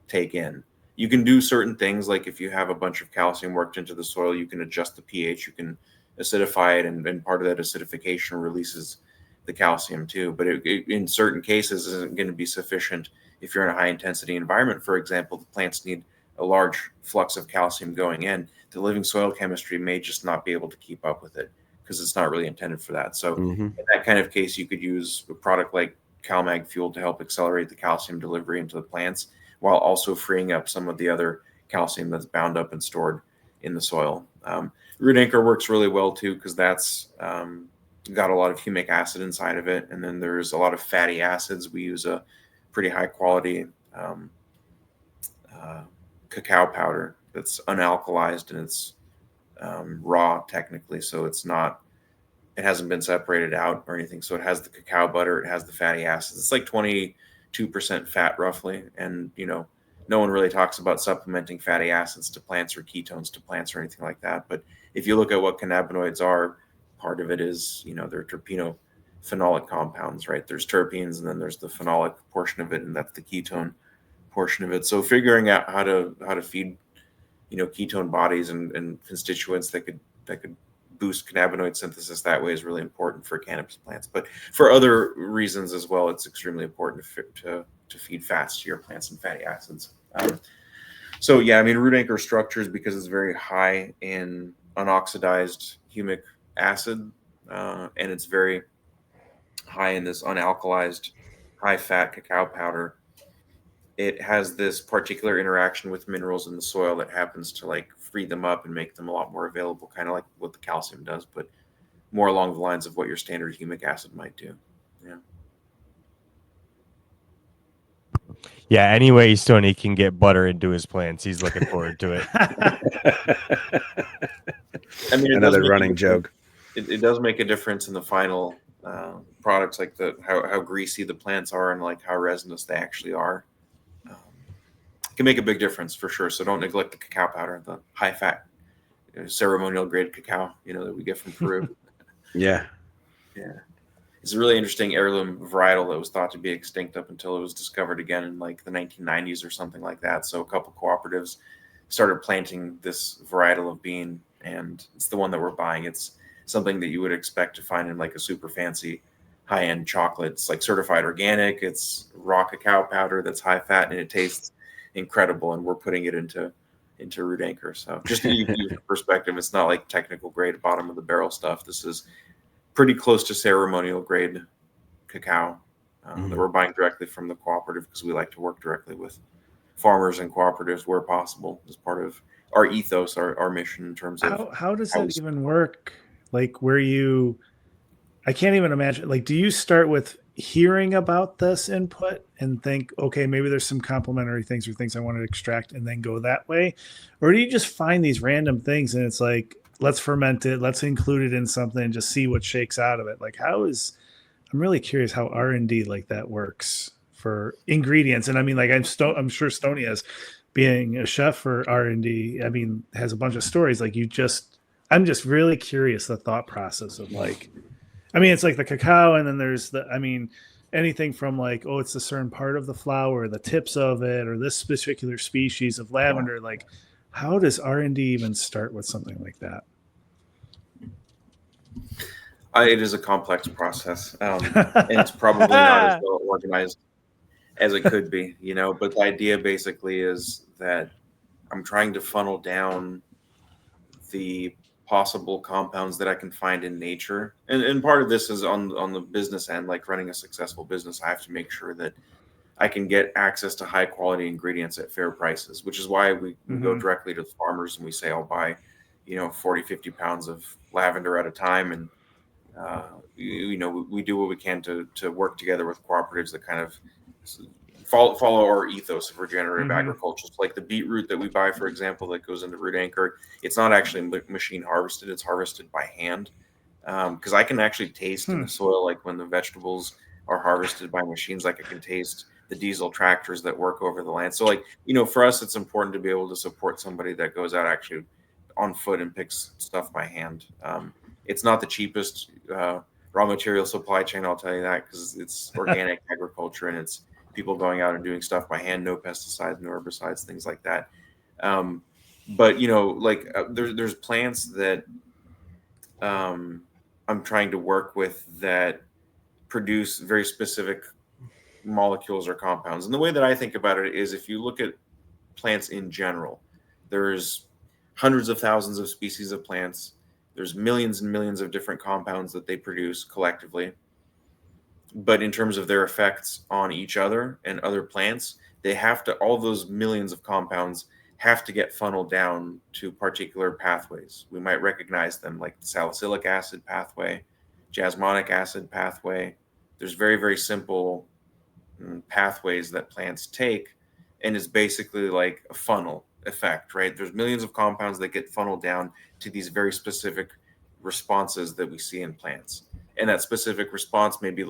S5: take in. You can do certain things, like if you have a bunch of calcium worked into the soil, you can adjust the pH, you can acidify it, and part of that acidification releases the calcium too. But it in certain cases isn't going to be sufficient. If you're in a high intensity environment, for example, the plants need a large flux of calcium going in. The living soil chemistry may just not be able to keep up with it because it's not really intended for that. So in that kind of case, you could use a product like CalMag fuel to help accelerate the calcium delivery into the plants, while also freeing up some of the other calcium that's bound up and stored in the soil. Root Anchor works really well too, because that's got a lot of humic acid inside of it. And then there's a lot of fatty acids. We use a pretty high quality cacao powder that's unalkalized, and it's raw technically. So it hasn't been separated out or anything. So it has the cacao butter, it has the fatty acids. It's like 22% fat roughly. And, no one really talks about supplementing fatty acids to plants or ketones to plants or anything like that. But if you look at what cannabinoids are, part of it is, they're terpeno-phenolic compounds, right? There's terpenes, and then there's the phenolic portion of it, and that's the ketone portion of it. So figuring out how to feed, ketone bodies and constituents that could boost cannabinoid synthesis that way is really important for cannabis plants. But for other reasons as well, it's extremely important to feed fats to your plants and fatty acids. So yeah, I mean, root anchor structures, because it's very high in unoxidized humic acid, and it's very high in this unalkalized, high-fat cacao powder. It has this particular interaction with minerals in the soil that happens to like free them up and make them a lot more available, kind of like what the calcium does, but more along the lines of what your standard humic acid might do. Yeah.
S2: Yeah, any way Stoney can get butter into his plants, he's looking forward to it.
S5: I mean,
S4: another running joke.
S5: It does make a difference in the final products, like how greasy the plants are and like how resinous they actually are. It can make a big difference for sure. So don't neglect the cacao powder, the high fat ceremonial grade cacao, that we get from Peru.
S4: Yeah.
S5: It's a really interesting heirloom varietal that was thought to be extinct up until it was discovered again in like the 1990s or something like that. So a couple cooperatives started planting this varietal of bean, and it's the one that we're buying. It's something that you would expect to find in like a super fancy high-end chocolate. It's like certified organic. It's raw cacao powder that's high fat, and it tastes incredible. And we're putting it into root anchor. So just to give you perspective, it's not like technical grade bottom of the barrel stuff. This is pretty close to ceremonial grade cacao that we're buying directly from the cooperative, because we like to work directly with farmers and cooperatives where possible as part of our ethos, our mission in terms of
S3: how does that even work? Like I can't even imagine, like, do you start with hearing about this input and think, okay, maybe there's some complementary things or things I want to extract, and then go that way? Or do you just find these random things and it's like, let's ferment it, let's include it in something and just see what shakes out of it? Like, I'm really curious how R&D like that works for ingredients. And I mean, like, I'm sure Stoney, as being a chef for R&D, I mean, has a bunch of stories. Like, I'm just really curious the thought process of like, I mean, it's like the cacao, and then there's anything from like, oh, it's a certain part of the flower, the tips of it, or this particular species of lavender. Like, how does R&D even start with something like that?
S5: It is a complex process, and it's probably not as well organized as it could be, but the idea basically is that I'm trying to funnel down the possible compounds that I can find in nature. And part of this is on the business end, like running a successful business, I have to make sure that I can get access to high quality ingredients at fair prices, which is why we go directly to the farmers and we say, I'll buy, 40, 50 pounds of lavender at a time. And, we do what we can to work together with cooperatives that kind of follow our ethos of regenerative agriculture. So like the beetroot that we buy, for example, that goes into root anchor, it's not actually machine harvested. It's harvested by hand. Because I can actually taste in the soil, like when the vegetables are harvested by machines, like I can taste the diesel tractors that work over the land. So like, for us, it's important to be able to support somebody that goes out actually on foot and picks stuff by hand. It's not the cheapest raw material supply chain, I'll tell you that, because it's organic agriculture and it's people going out and doing stuff by hand, no pesticides, no herbicides, things like that. But there's plants that I'm trying to work with that produce very specific molecules or compounds. And the way that I think about it is, if you look at plants in general, there's hundreds of thousands of species of plants. There's millions and millions of different compounds that they produce collectively. But in terms of their effects on each other and other plants, all those millions of compounds have to get funneled down to particular pathways. We might recognize them, like the salicylic acid pathway, jasmonic acid pathway. There's very, very simple pathways that plants take, and it's basically like a funnel effect, right? There's millions of compounds that get funneled down to these very specific responses that we see in plants. And that specific response may be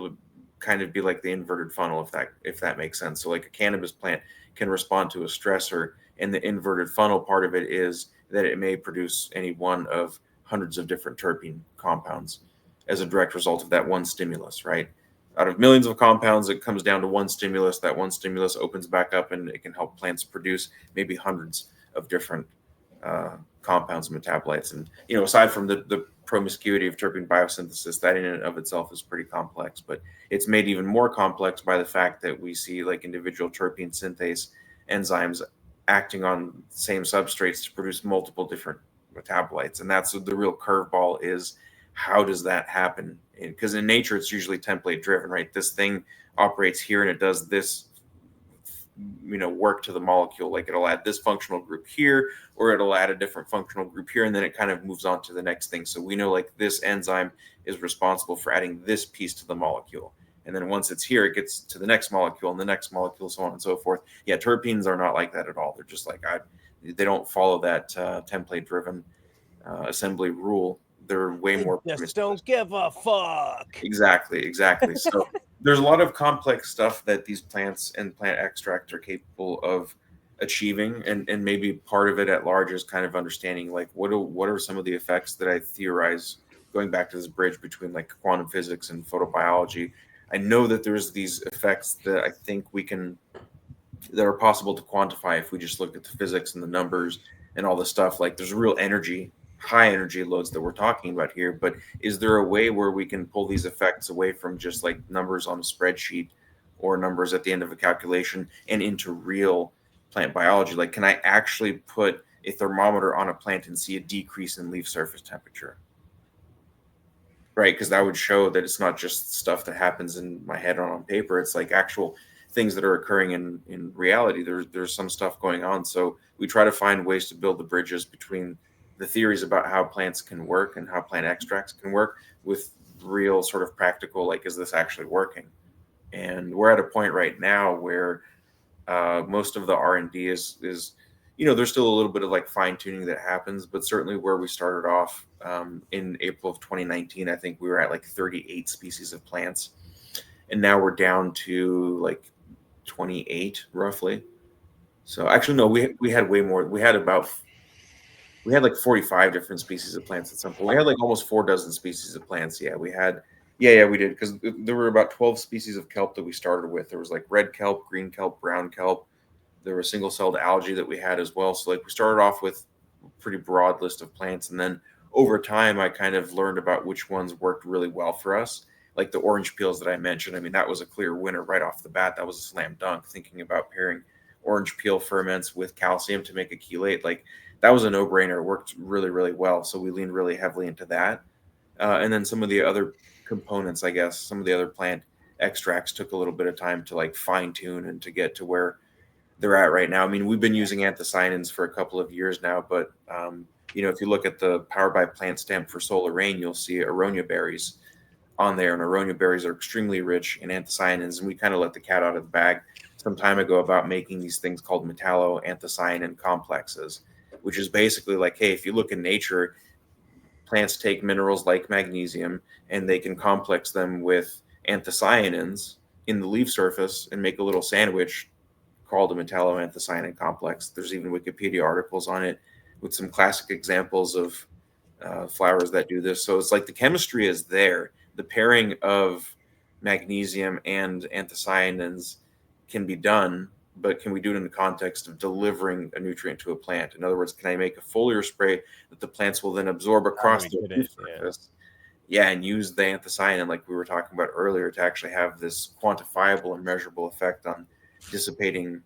S5: kind of be like the inverted funnel, if that makes sense. So like a cannabis plant can respond to a stressor. And the inverted funnel part of it is that it may produce any one of hundreds of different terpene compounds as a direct result of that one stimulus, right? Out of millions of compounds, it comes down to one stimulus. That one stimulus opens back up, and it can help plants produce maybe hundreds of different compounds and metabolites. And, aside from the promiscuity of terpene biosynthesis, that in and of itself is pretty complex, but it's made even more complex by the fact that we see like individual terpene synthase enzymes acting on same substrates to produce multiple different metabolites. And that's the real curveball, is how does that happen? Because in nature, it's usually template driven, right? This thing operates here and it does this, work to the molecule. Like it'll add this functional group here, or it'll add a different functional group here, and then it kind of moves on to the next thing. So we know like this enzyme is responsible for adding this piece to the molecule. And then once it's here, it gets to the next molecule and the next molecule, so on and so forth. Yeah, terpenes are not like that at all. They're just like, they don't follow that template driven assembly rule. They're way more.
S2: Just don't give a fuck.
S5: Exactly. So there's a lot of complex stuff that these plants and plant extracts are capable of achieving, and maybe part of it at large is kind of understanding like what are some of the effects that I theorize, going back to this bridge between like quantum physics and photobiology. I know that there's these effects that I think that are possible to quantify if we just look at the physics and the numbers and all the stuff. Like there's real high energy loads that we're talking about here, but is there a way where we can pull these effects away from just like numbers on a spreadsheet or numbers at the end of a calculation and into real plant biology? Like, can I actually put a thermometer on a plant and see a decrease in leaf surface temperature? Right, because that would show that it's not just stuff that happens in my head or on paper. It's like actual things that are occurring in reality. There's some stuff going on. So we try to find ways to build the bridges between the theories about how plants can work and how plant extracts can work with real sort of practical, like, is this actually working? And we're at a point right now where most of the R&D is there's still a little bit of like fine tuning that happens, but certainly where we started off in April of 2019, I think we were at like 38 species of plants, and now we're down to like 28 roughly. So actually, no, we had way more. We had like 45 different species of plants at some point. We had like almost 4 dozen species of plants. Yeah, we had. Yeah, we did, because there were about 12 species of kelp that we started with. There was like red kelp, green kelp, brown kelp. There was single-celled algae that we had as well. So like we started off with a pretty broad list of plants, and then over time I kind of learned about which ones worked really well for us. Like the orange peels that I mentioned. I mean, that was a clear winner right off the bat. That was a slam dunk. Thinking about pairing orange peel ferments with calcium to make a chelate, like that was a no-brainer. It worked really, really well. So we leaned really heavily into that. And then some of the other components, I guess, some of the other plant extracts took a little bit of time to like fine tune and to get to where they're at right now. I mean, we've been using anthocyanins for a couple of years now, but if you look at the Powered by Plant stamp for Solar Rain, you'll see aronia berries on there, and aronia berries are extremely rich in anthocyanins, and we kind of let the cat out of the bag some time ago about making these things called metallo-anthocyanin complexes, which is basically like, hey, if you look in nature, plants take minerals like magnesium and they can complex them with anthocyanins in the leaf surface and make a little sandwich called a metallo-anthocyanin complex. There's even Wikipedia articles on it with some classic examples of flowers that do this. So it's like the chemistry is there. The pairing of magnesium and anthocyanins can be done, but can we do it in the context of delivering a nutrient to a plant? In other words, can I make a foliar spray that the plants will then absorb across the leaf surface? Yeah, and use the anthocyanin, like we were talking about earlier, to actually have this quantifiable and measurable effect on dissipating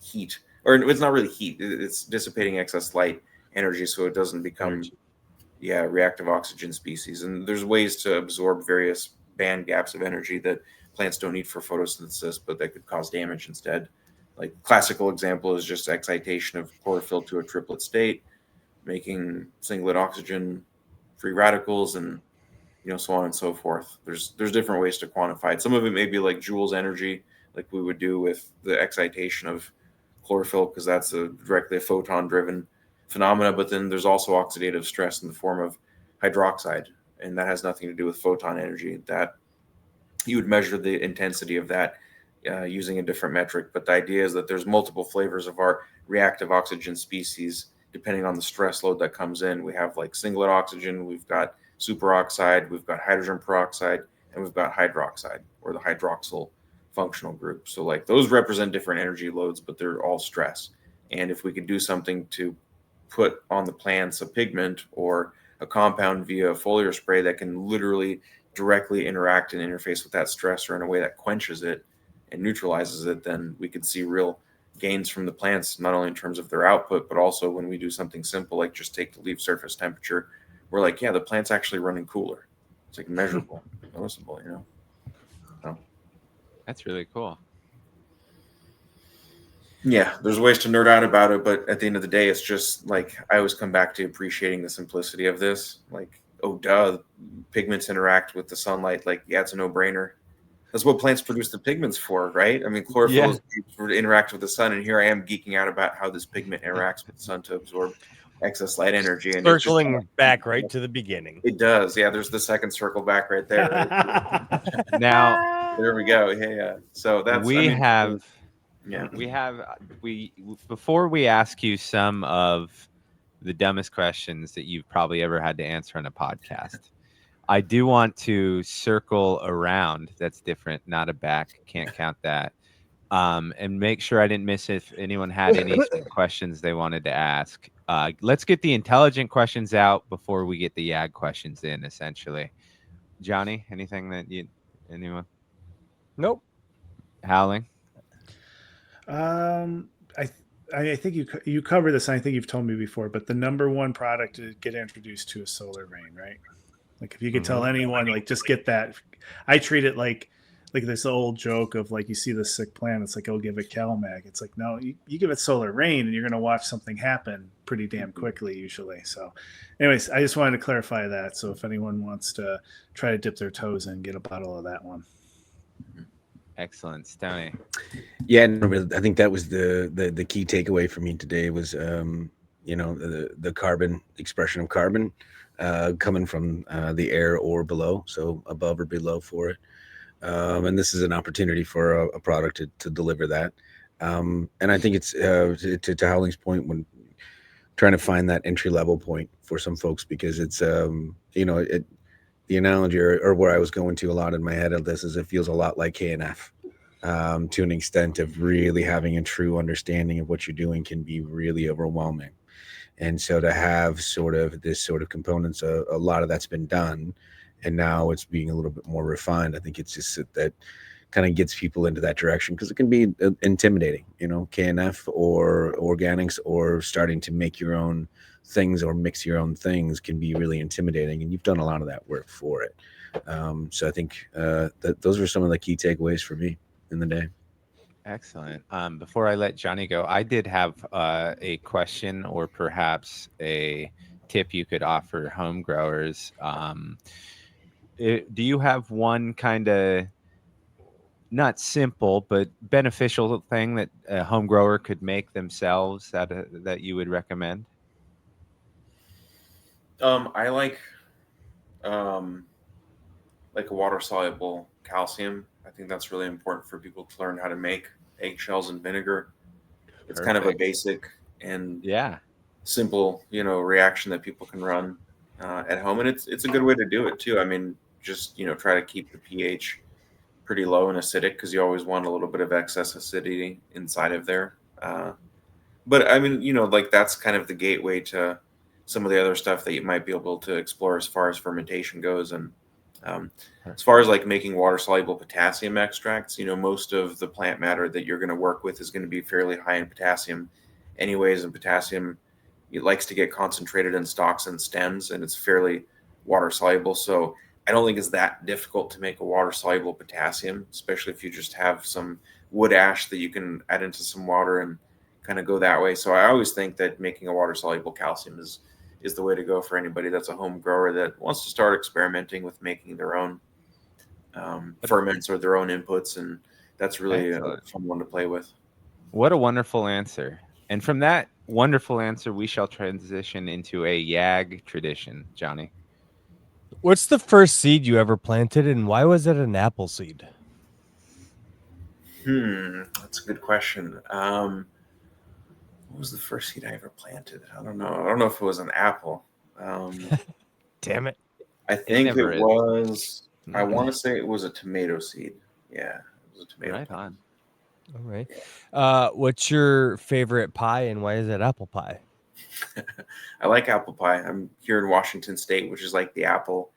S5: heat. Or it's not really heat, it's dissipating excess light energy so it doesn't become reactive oxygen species. And there's ways to absorb various band gaps of energy that plants don't need for photosynthesis, but that could cause damage instead. Like classical example is just excitation of chlorophyll to a triplet state, making singlet oxygen free radicals, and so on and so forth. There's different ways to quantify it. Some of it may be like joules energy, like we would do with the excitation of chlorophyll, because that's directly a photon driven phenomena. But then there's also oxidative stress in the form of hydroxide, and that has nothing to do with photon energy. That you would measure the intensity of that using a different metric. But the idea is that there's multiple flavors of our reactive oxygen species depending on the stress load that comes in. We have like singlet oxygen, we've got superoxide, we've got hydrogen peroxide, and we've got hydroxide, or the hydroxyl functional group. So like those represent different energy loads, but they're all stress. And if we could do something to put on the plants a pigment or a compound via a foliar spray that can literally directly interact and interface with that stressor in a way that quenches it and neutralizes it, then we could see real gains from the plants, not only in terms of their output, but also when we do something simple like just take the leaf surface temperature, we're like, yeah, the plant's actually running cooler. It's like measurable, noticeable, you know. So
S1: that's really cool.
S5: Yeah, there's ways to nerd out about it, but at the end of the day, it's just like I always come back to appreciating the simplicity of this. Like, oh, duh, pigments interact with the sunlight. Like, yeah, it's a no-brainer. That's what plants produce the pigments for, right? I mean, chlorophyll is for to interact with the sun, and here I am geeking out about how this pigment interacts with the sun to absorb excess light energy. And
S2: circling back right to the beginning.
S5: It does, yeah. There's the second circle back right there. Right?
S1: Now,
S5: there we go. Yeah. So that's
S1: we before we ask you some of the dumbest questions that you've probably ever had to answer on a podcast, I do want to circle around. That's different, not a back. Can't count that. And make sure I didn't miss if anyone had any questions they wanted to ask. Let's get the intelligent questions out before we get the YAG questions in, essentially. Johnny, anything that anyone?
S2: Nope.
S1: Howling?
S3: I think you cover this, and I think you've told me before, but the number one product to get introduced to is solar rain, right? Like if you could tell anyone, like just get that. I treat it like this old joke of like you see the sick plant, it's like, oh, give it CalMag. It's like, no, you give it solar rain and you're going to watch something happen pretty damn quickly usually. So anyways, I just wanted to clarify that. So if anyone wants to try to dip their toes in, get a bottle of that one.
S1: Excellent. Stoney.
S4: Yeah, I think that was the key takeaway for me today was, the carbon expression of carbon coming from the air or below, so above or below for it. And this is an opportunity for a product to deliver that. And I think it's to Howling's point, when trying to find that entry level point for some folks, because it's the analogy or where I was going to a lot in my head of this is it feels a lot like KNF. To an extent of really having a true understanding of what you're doing can be really overwhelming. And so to have sort of this sort of components, a lot of that's been done, and now it's being a little bit more refined. I think it's just that kind of gets people into that direction, because it can be intimidating, KNF or organics or starting to make your own things or mix your own things can be really intimidating, and you've done a lot of that work for it. So I think that those are some of the key takeaways for me in the day.
S1: Excellent. Before I let Johnny go, I did have a question or perhaps a tip you could offer home growers. Do you have one kind of not simple but beneficial thing that a home grower could make themselves that you would recommend?
S5: I like a water soluble calcium. I think that's really important for people to learn how to make eggshells and vinegar. It's kind of a basic and simple, reaction that people can run at home, and it's a good way to do it too. I mean, just try to keep the pH pretty low and acidic, because you always want a little bit of excess acidity inside of there. But I mean, that's kind of the gateway to some of the other stuff that you might be able to explore as far as fermentation goes. And as far as like making water soluble potassium extracts, most of the plant matter that you're going to work with is going to be fairly high in potassium anyways. And potassium, it likes to get concentrated in stalks and stems, and it's fairly water soluble. So I don't think it's that difficult to make a water soluble potassium, especially if you just have some wood ash that you can add into some water and kind of go that way. So I always think that making a water soluble calcium is the way to go for anybody that's a home grower that wants to start experimenting with making their own ferments or their own inputs. And that's really a fun one to play with.
S1: What a wonderful answer. And from that wonderful answer, we shall transition into a YAG tradition. Johnny.
S2: What's the first seed you ever planted, and why was it an apple seed?
S5: That's a good question. What was the first seed I ever planted? I don't know. I don't know if it was an apple.
S2: Damn it.
S5: I think
S1: never
S5: it
S1: is.
S5: was. I
S1: Mhm.
S5: want to say it was a tomato seed. Yeah, it was a tomato.
S1: Right on.
S2: All right. What's your favorite pie and why is it apple pie?
S5: I like apple pie. I'm here in Washington State, which is like the apple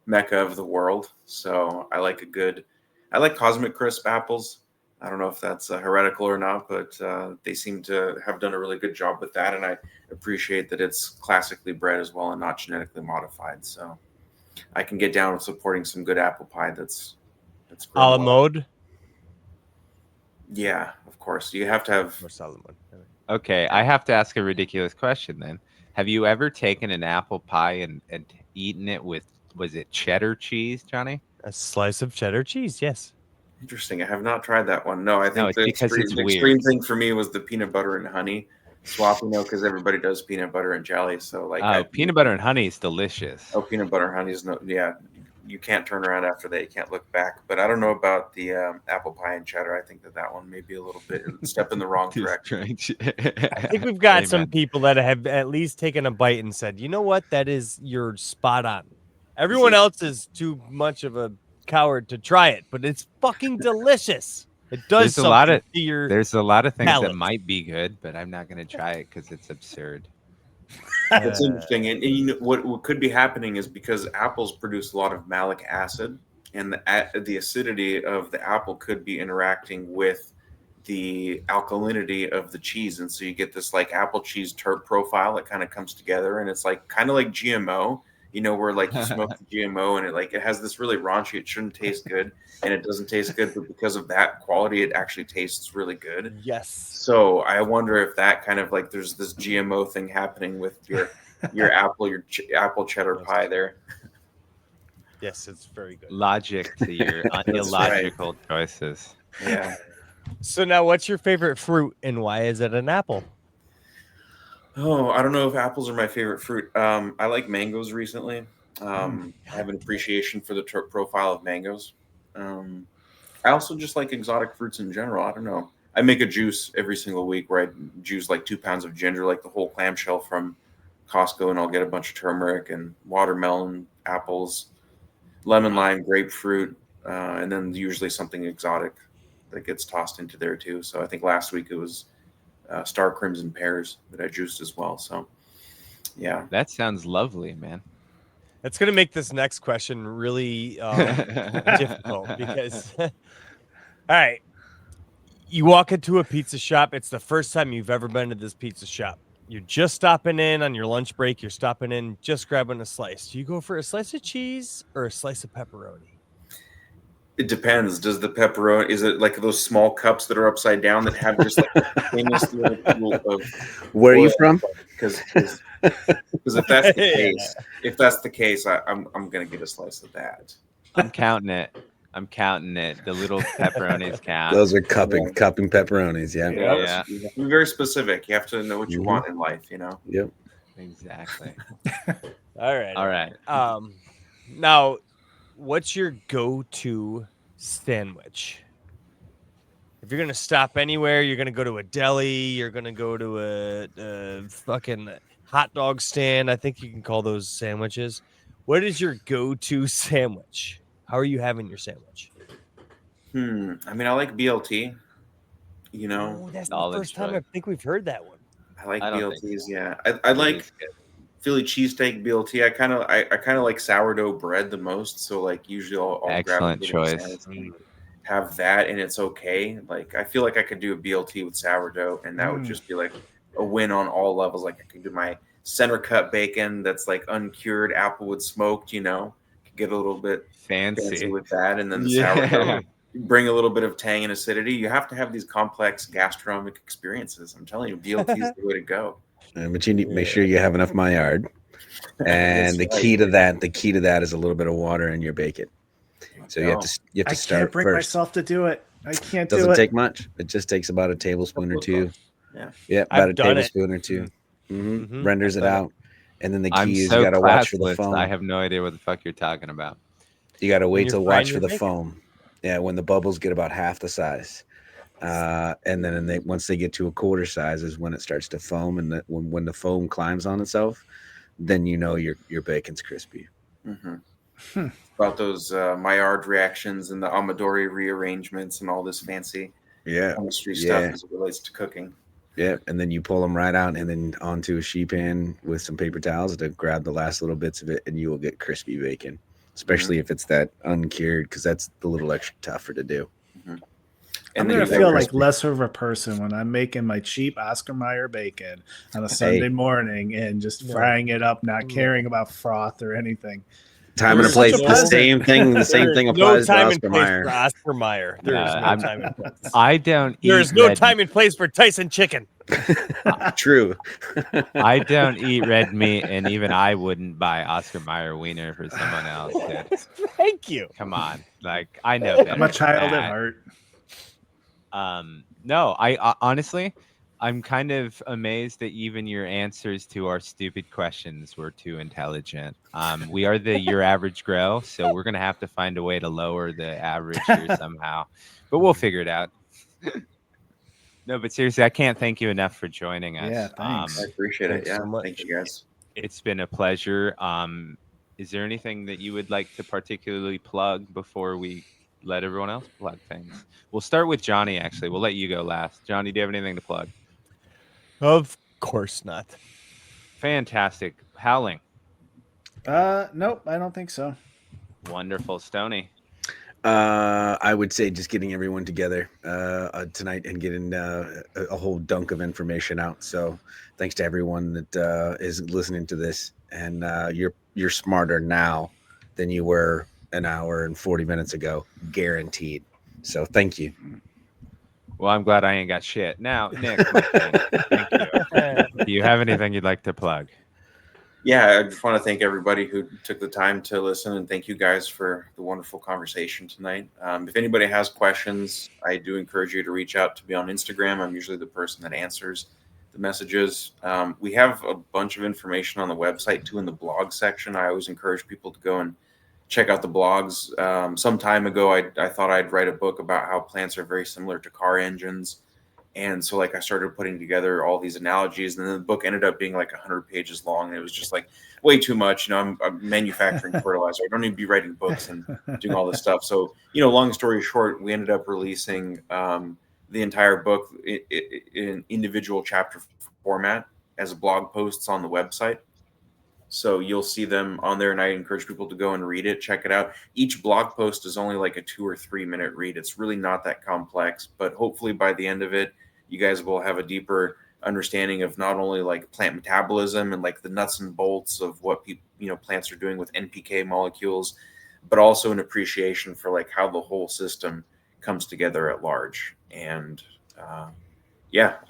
S5: mecca of the world. So I like I like Cosmic Crisp apples. I don't know if that's heretical or not, but they seem to have done a really good job with that. And I appreciate that it's classically bred as well and not genetically modified. So I can get down with supporting some good apple pie that's
S2: A la
S5: grown well.
S2: mode?
S5: Yeah, of course. You have to have.
S2: Or solid mode.
S1: Okay, I have to ask a ridiculous question then. Have you ever taken an apple pie and eaten it with, was it cheddar cheese, Johnny?
S2: A slice of cheddar cheese, yes.
S5: Interesting. I have not tried that one. No, I
S1: No,
S5: think
S1: it's because it's
S5: the extreme
S1: weird.
S5: thing for me was the peanut butter and honey swap, because everybody does peanut butter and jelly. So like,
S1: Oh, peanut butter and honey is delicious.
S5: oh, peanut butter and honey is no, yeah, you can't turn around after that. You can't look back. But I don't know about the apple pie and cheddar. I think that one may be a little bit step in the wrong direction.
S2: I think we've got some
S1: Amen.
S2: people that have at least taken a bite and said, you know what? That is, you're spot on. Everyone else is too much of a coward to try it, but it's fucking delicious. It does
S1: There's a lot
S2: something
S1: of
S2: to your
S1: there's a lot of things
S2: palate.
S1: that might be good, but I'm not going to try it because it's absurd.
S5: That's interesting. And you know, what could be happening is because apples produce a lot of malic acid, and the acidity of the apple could be interacting with the alkalinity of the cheese, and so you get this like apple cheese terp profile that kind of comes together, and it's like kind of like GMO, where like you smoke the GMO and it has this really raunchy, it shouldn't taste good, and it doesn't taste good, but because of that quality, it actually tastes really good.
S2: Yes.
S5: So I wonder if that kind of like there's this GMO thing happening with your apple cheddar pie there.
S2: Yes, it's very good.
S1: Logic to your illogical choices.
S5: Yeah.
S2: So now what's your favorite fruit and why is it an apple?
S5: Oh, I don't know if apples are my favorite fruit. I like mangoes recently. I have an appreciation for the profile of mangoes. I also just like exotic fruits in general. I don't know. I make a juice every single week where I juice like 2 pounds of ginger, like the whole clamshell from Costco, and I'll get a bunch of turmeric and watermelon, apples, lemon, lime, grapefruit, and then usually something exotic that gets tossed into there too. So I think last week it was star crimson pears that I juiced as well. So yeah,
S1: That sounds lovely, man.
S2: That's going to make this next question really difficult because, all right, you walk into a pizza shop. It's the first time you've ever been to this pizza shop. You're just stopping in on your lunch break. You're stopping in, just grabbing a slice. Do you go for a slice of cheese or a slice of pepperoni?
S5: it depends. Does the pepperoni, is it like those small cups that are upside down that have just like a famous little pool of
S4: Where are you from?
S5: Because if that's the case, I'm gonna get a slice of that.
S1: I'm counting it. The little pepperonis count.
S4: Those are cupping pepperonis. Yeah.
S1: Yeah.
S5: You have to be very specific. You have to know what you want in life.
S4: Yep.
S1: Exactly.
S2: All right.
S1: Now,
S2: what's your go-to sandwich? If you're gonna stop anywhere, you're gonna go to a deli, you're gonna go to a fucking hot dog stand. I think you can call those sandwiches. What is your go-to sandwich? How are you having your sandwich?
S5: I mean, I like BLT.
S2: Oh, that's the
S1: Solid
S2: first time
S1: choice.
S2: I think we've heard that one.
S5: I like
S1: I don't
S5: BLTs.
S1: think so.
S5: Yeah, I like Philly cheesesteak BLT. I kind of like sourdough bread the most. So like usually I'll
S1: Excellent
S5: grab
S1: choice.
S5: have that, and it's okay. Like I feel like I could do a BLT with sourdough, and that would just be like a win on all levels. Like I could do my center cut bacon that's like uncured applewood smoked. Could get a little bit fancy with that, and then the sourdough. Bring a little bit of tang and acidity. You have to have these complex gastronomic experiences. I'm telling you, BLT is the way to go.
S4: But you need to make sure you have enough Maillard. And the key to that is a little bit of water in your bacon. So you have to
S3: I
S4: start
S3: can't bring
S4: first.
S3: myself to do it. I can't do it.
S4: Doesn't take much. It just takes about a tablespoon or two. Yeah, about a tablespoon or two. Renders it out. And then the key is you got to watch for the foam.
S1: I have no idea what the fuck you're talking about.
S4: You got to wait till watch for the foam. Yeah, when the bubbles get about half the size. And then once they get to a quarter size is when it starts to foam, and when the foam climbs on itself, then you know your bacon's crispy.
S5: Mm-hmm. About those Maillard reactions and the Amadori rearrangements and all this fancy chemistry stuff as it relates to cooking.
S4: Yeah, and then you pull them right out and then onto a sheet pan with some paper towels to grab the last little bits of it, and you will get crispy bacon, especially if it's that uncured, because that's the little extra tougher to do.
S5: Mm-hmm.
S3: I'm going to feel like lesser of a person when I'm making my cheap Oscar Mayer bacon on a Sunday morning and just frying it up, not caring about froth or anything.
S4: Time and a place. The same thing applies to Oscar Mayer.
S2: Oscar Mayer. There is no time and place.
S1: I don't eat.
S2: There is no time and place for Tyson chicken.
S4: True.
S1: I don't eat red meat, and even I wouldn't buy Oscar Mayer wiener for someone else. Dude.
S2: Thank you.
S1: Come on, like I know better.
S3: I'm a child at heart.
S1: No, I honestly, I'm kind of amazed that even your answers to our stupid questions were too intelligent. We are your average grow, so we're gonna have to find a way to lower the average here somehow, but we'll figure it out. No, but seriously, I can't thank you enough for joining us.
S3: Yeah, thanks.
S5: I appreciate it. Yeah,
S2: so
S5: thank you guys.
S1: It's been a pleasure. Is there anything that you would like to particularly plug before we let everyone else plug things? We'll start with Johnny, actually. We'll let you go last. Johnny, do you have anything to plug?
S2: Of course not.
S1: Fantastic. Howling.
S3: Nope, I don't think so.
S1: Wonderful. Stony.
S4: I would say just getting everyone together tonight and getting a whole dunk of information out. So thanks to everyone that is listening to this. And you're smarter now than you were an hour and 40 minutes ago, guaranteed. So thank you.
S1: Well, I'm glad I ain't got shit. Now, Nick, my friend, thank you. Do you have anything you'd like to plug?
S5: Yeah, I just want to thank everybody who took the time to listen, and thank you guys for the wonderful conversation tonight. If anybody has questions, I do encourage you to reach out to me on Instagram. I'm usually the person that answers the messages. We have a bunch of information on the website too in the blog section. I always encourage people to go and check out the blogs. Some time ago, I thought I'd write a book about how plants are very similar to car engines. And so I started putting together all these analogies, and then the book ended up being like 100 pages long. And it was just like way too much. I'm manufacturing fertilizer. I don't need to be writing books and doing all this stuff. So, long story short, we ended up releasing the entire book in individual chapter format as blog posts on the website. So you'll see them on there, and I encourage people to go and read it, check it out. Each blog post is only like a 2 or 3 minute read. It's really not that complex, but hopefully by the end of it, you guys will have a deeper understanding of not only like plant metabolism and like the nuts and bolts of what people, plants are doing with NPK molecules, but also an appreciation for like how the whole system comes together at large. And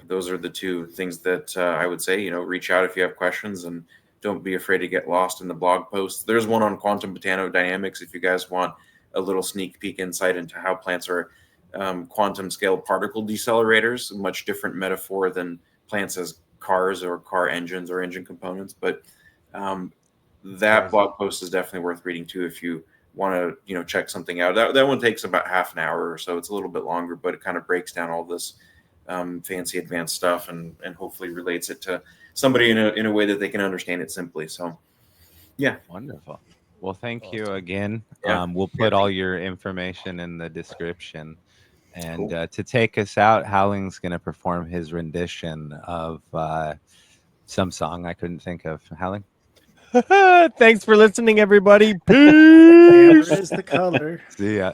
S5: those are the two things that I would say, reach out if you have questions, and don't be afraid to get lost in the blog posts. There's one on quantum botanodynamics if you guys want a little sneak peek insight into how plants are quantum scale particle decelerators, a much different metaphor than plants as cars or car engines or engine components. But that blog post is definitely worth reading too if you want to check something out. That one takes about half an hour or so. It's a little bit longer, but it kind of breaks down all this fancy advanced stuff and hopefully relates it to somebody in a way that they can understand it simply. So yeah.
S1: Wonderful. Well, thank you again. We'll put all your information in the description. And to take us out, Howling's going to perform his rendition of some song I couldn't think of. Howling?
S2: Thanks for listening, everybody. Peace.
S3: Amber is the color.
S1: See ya.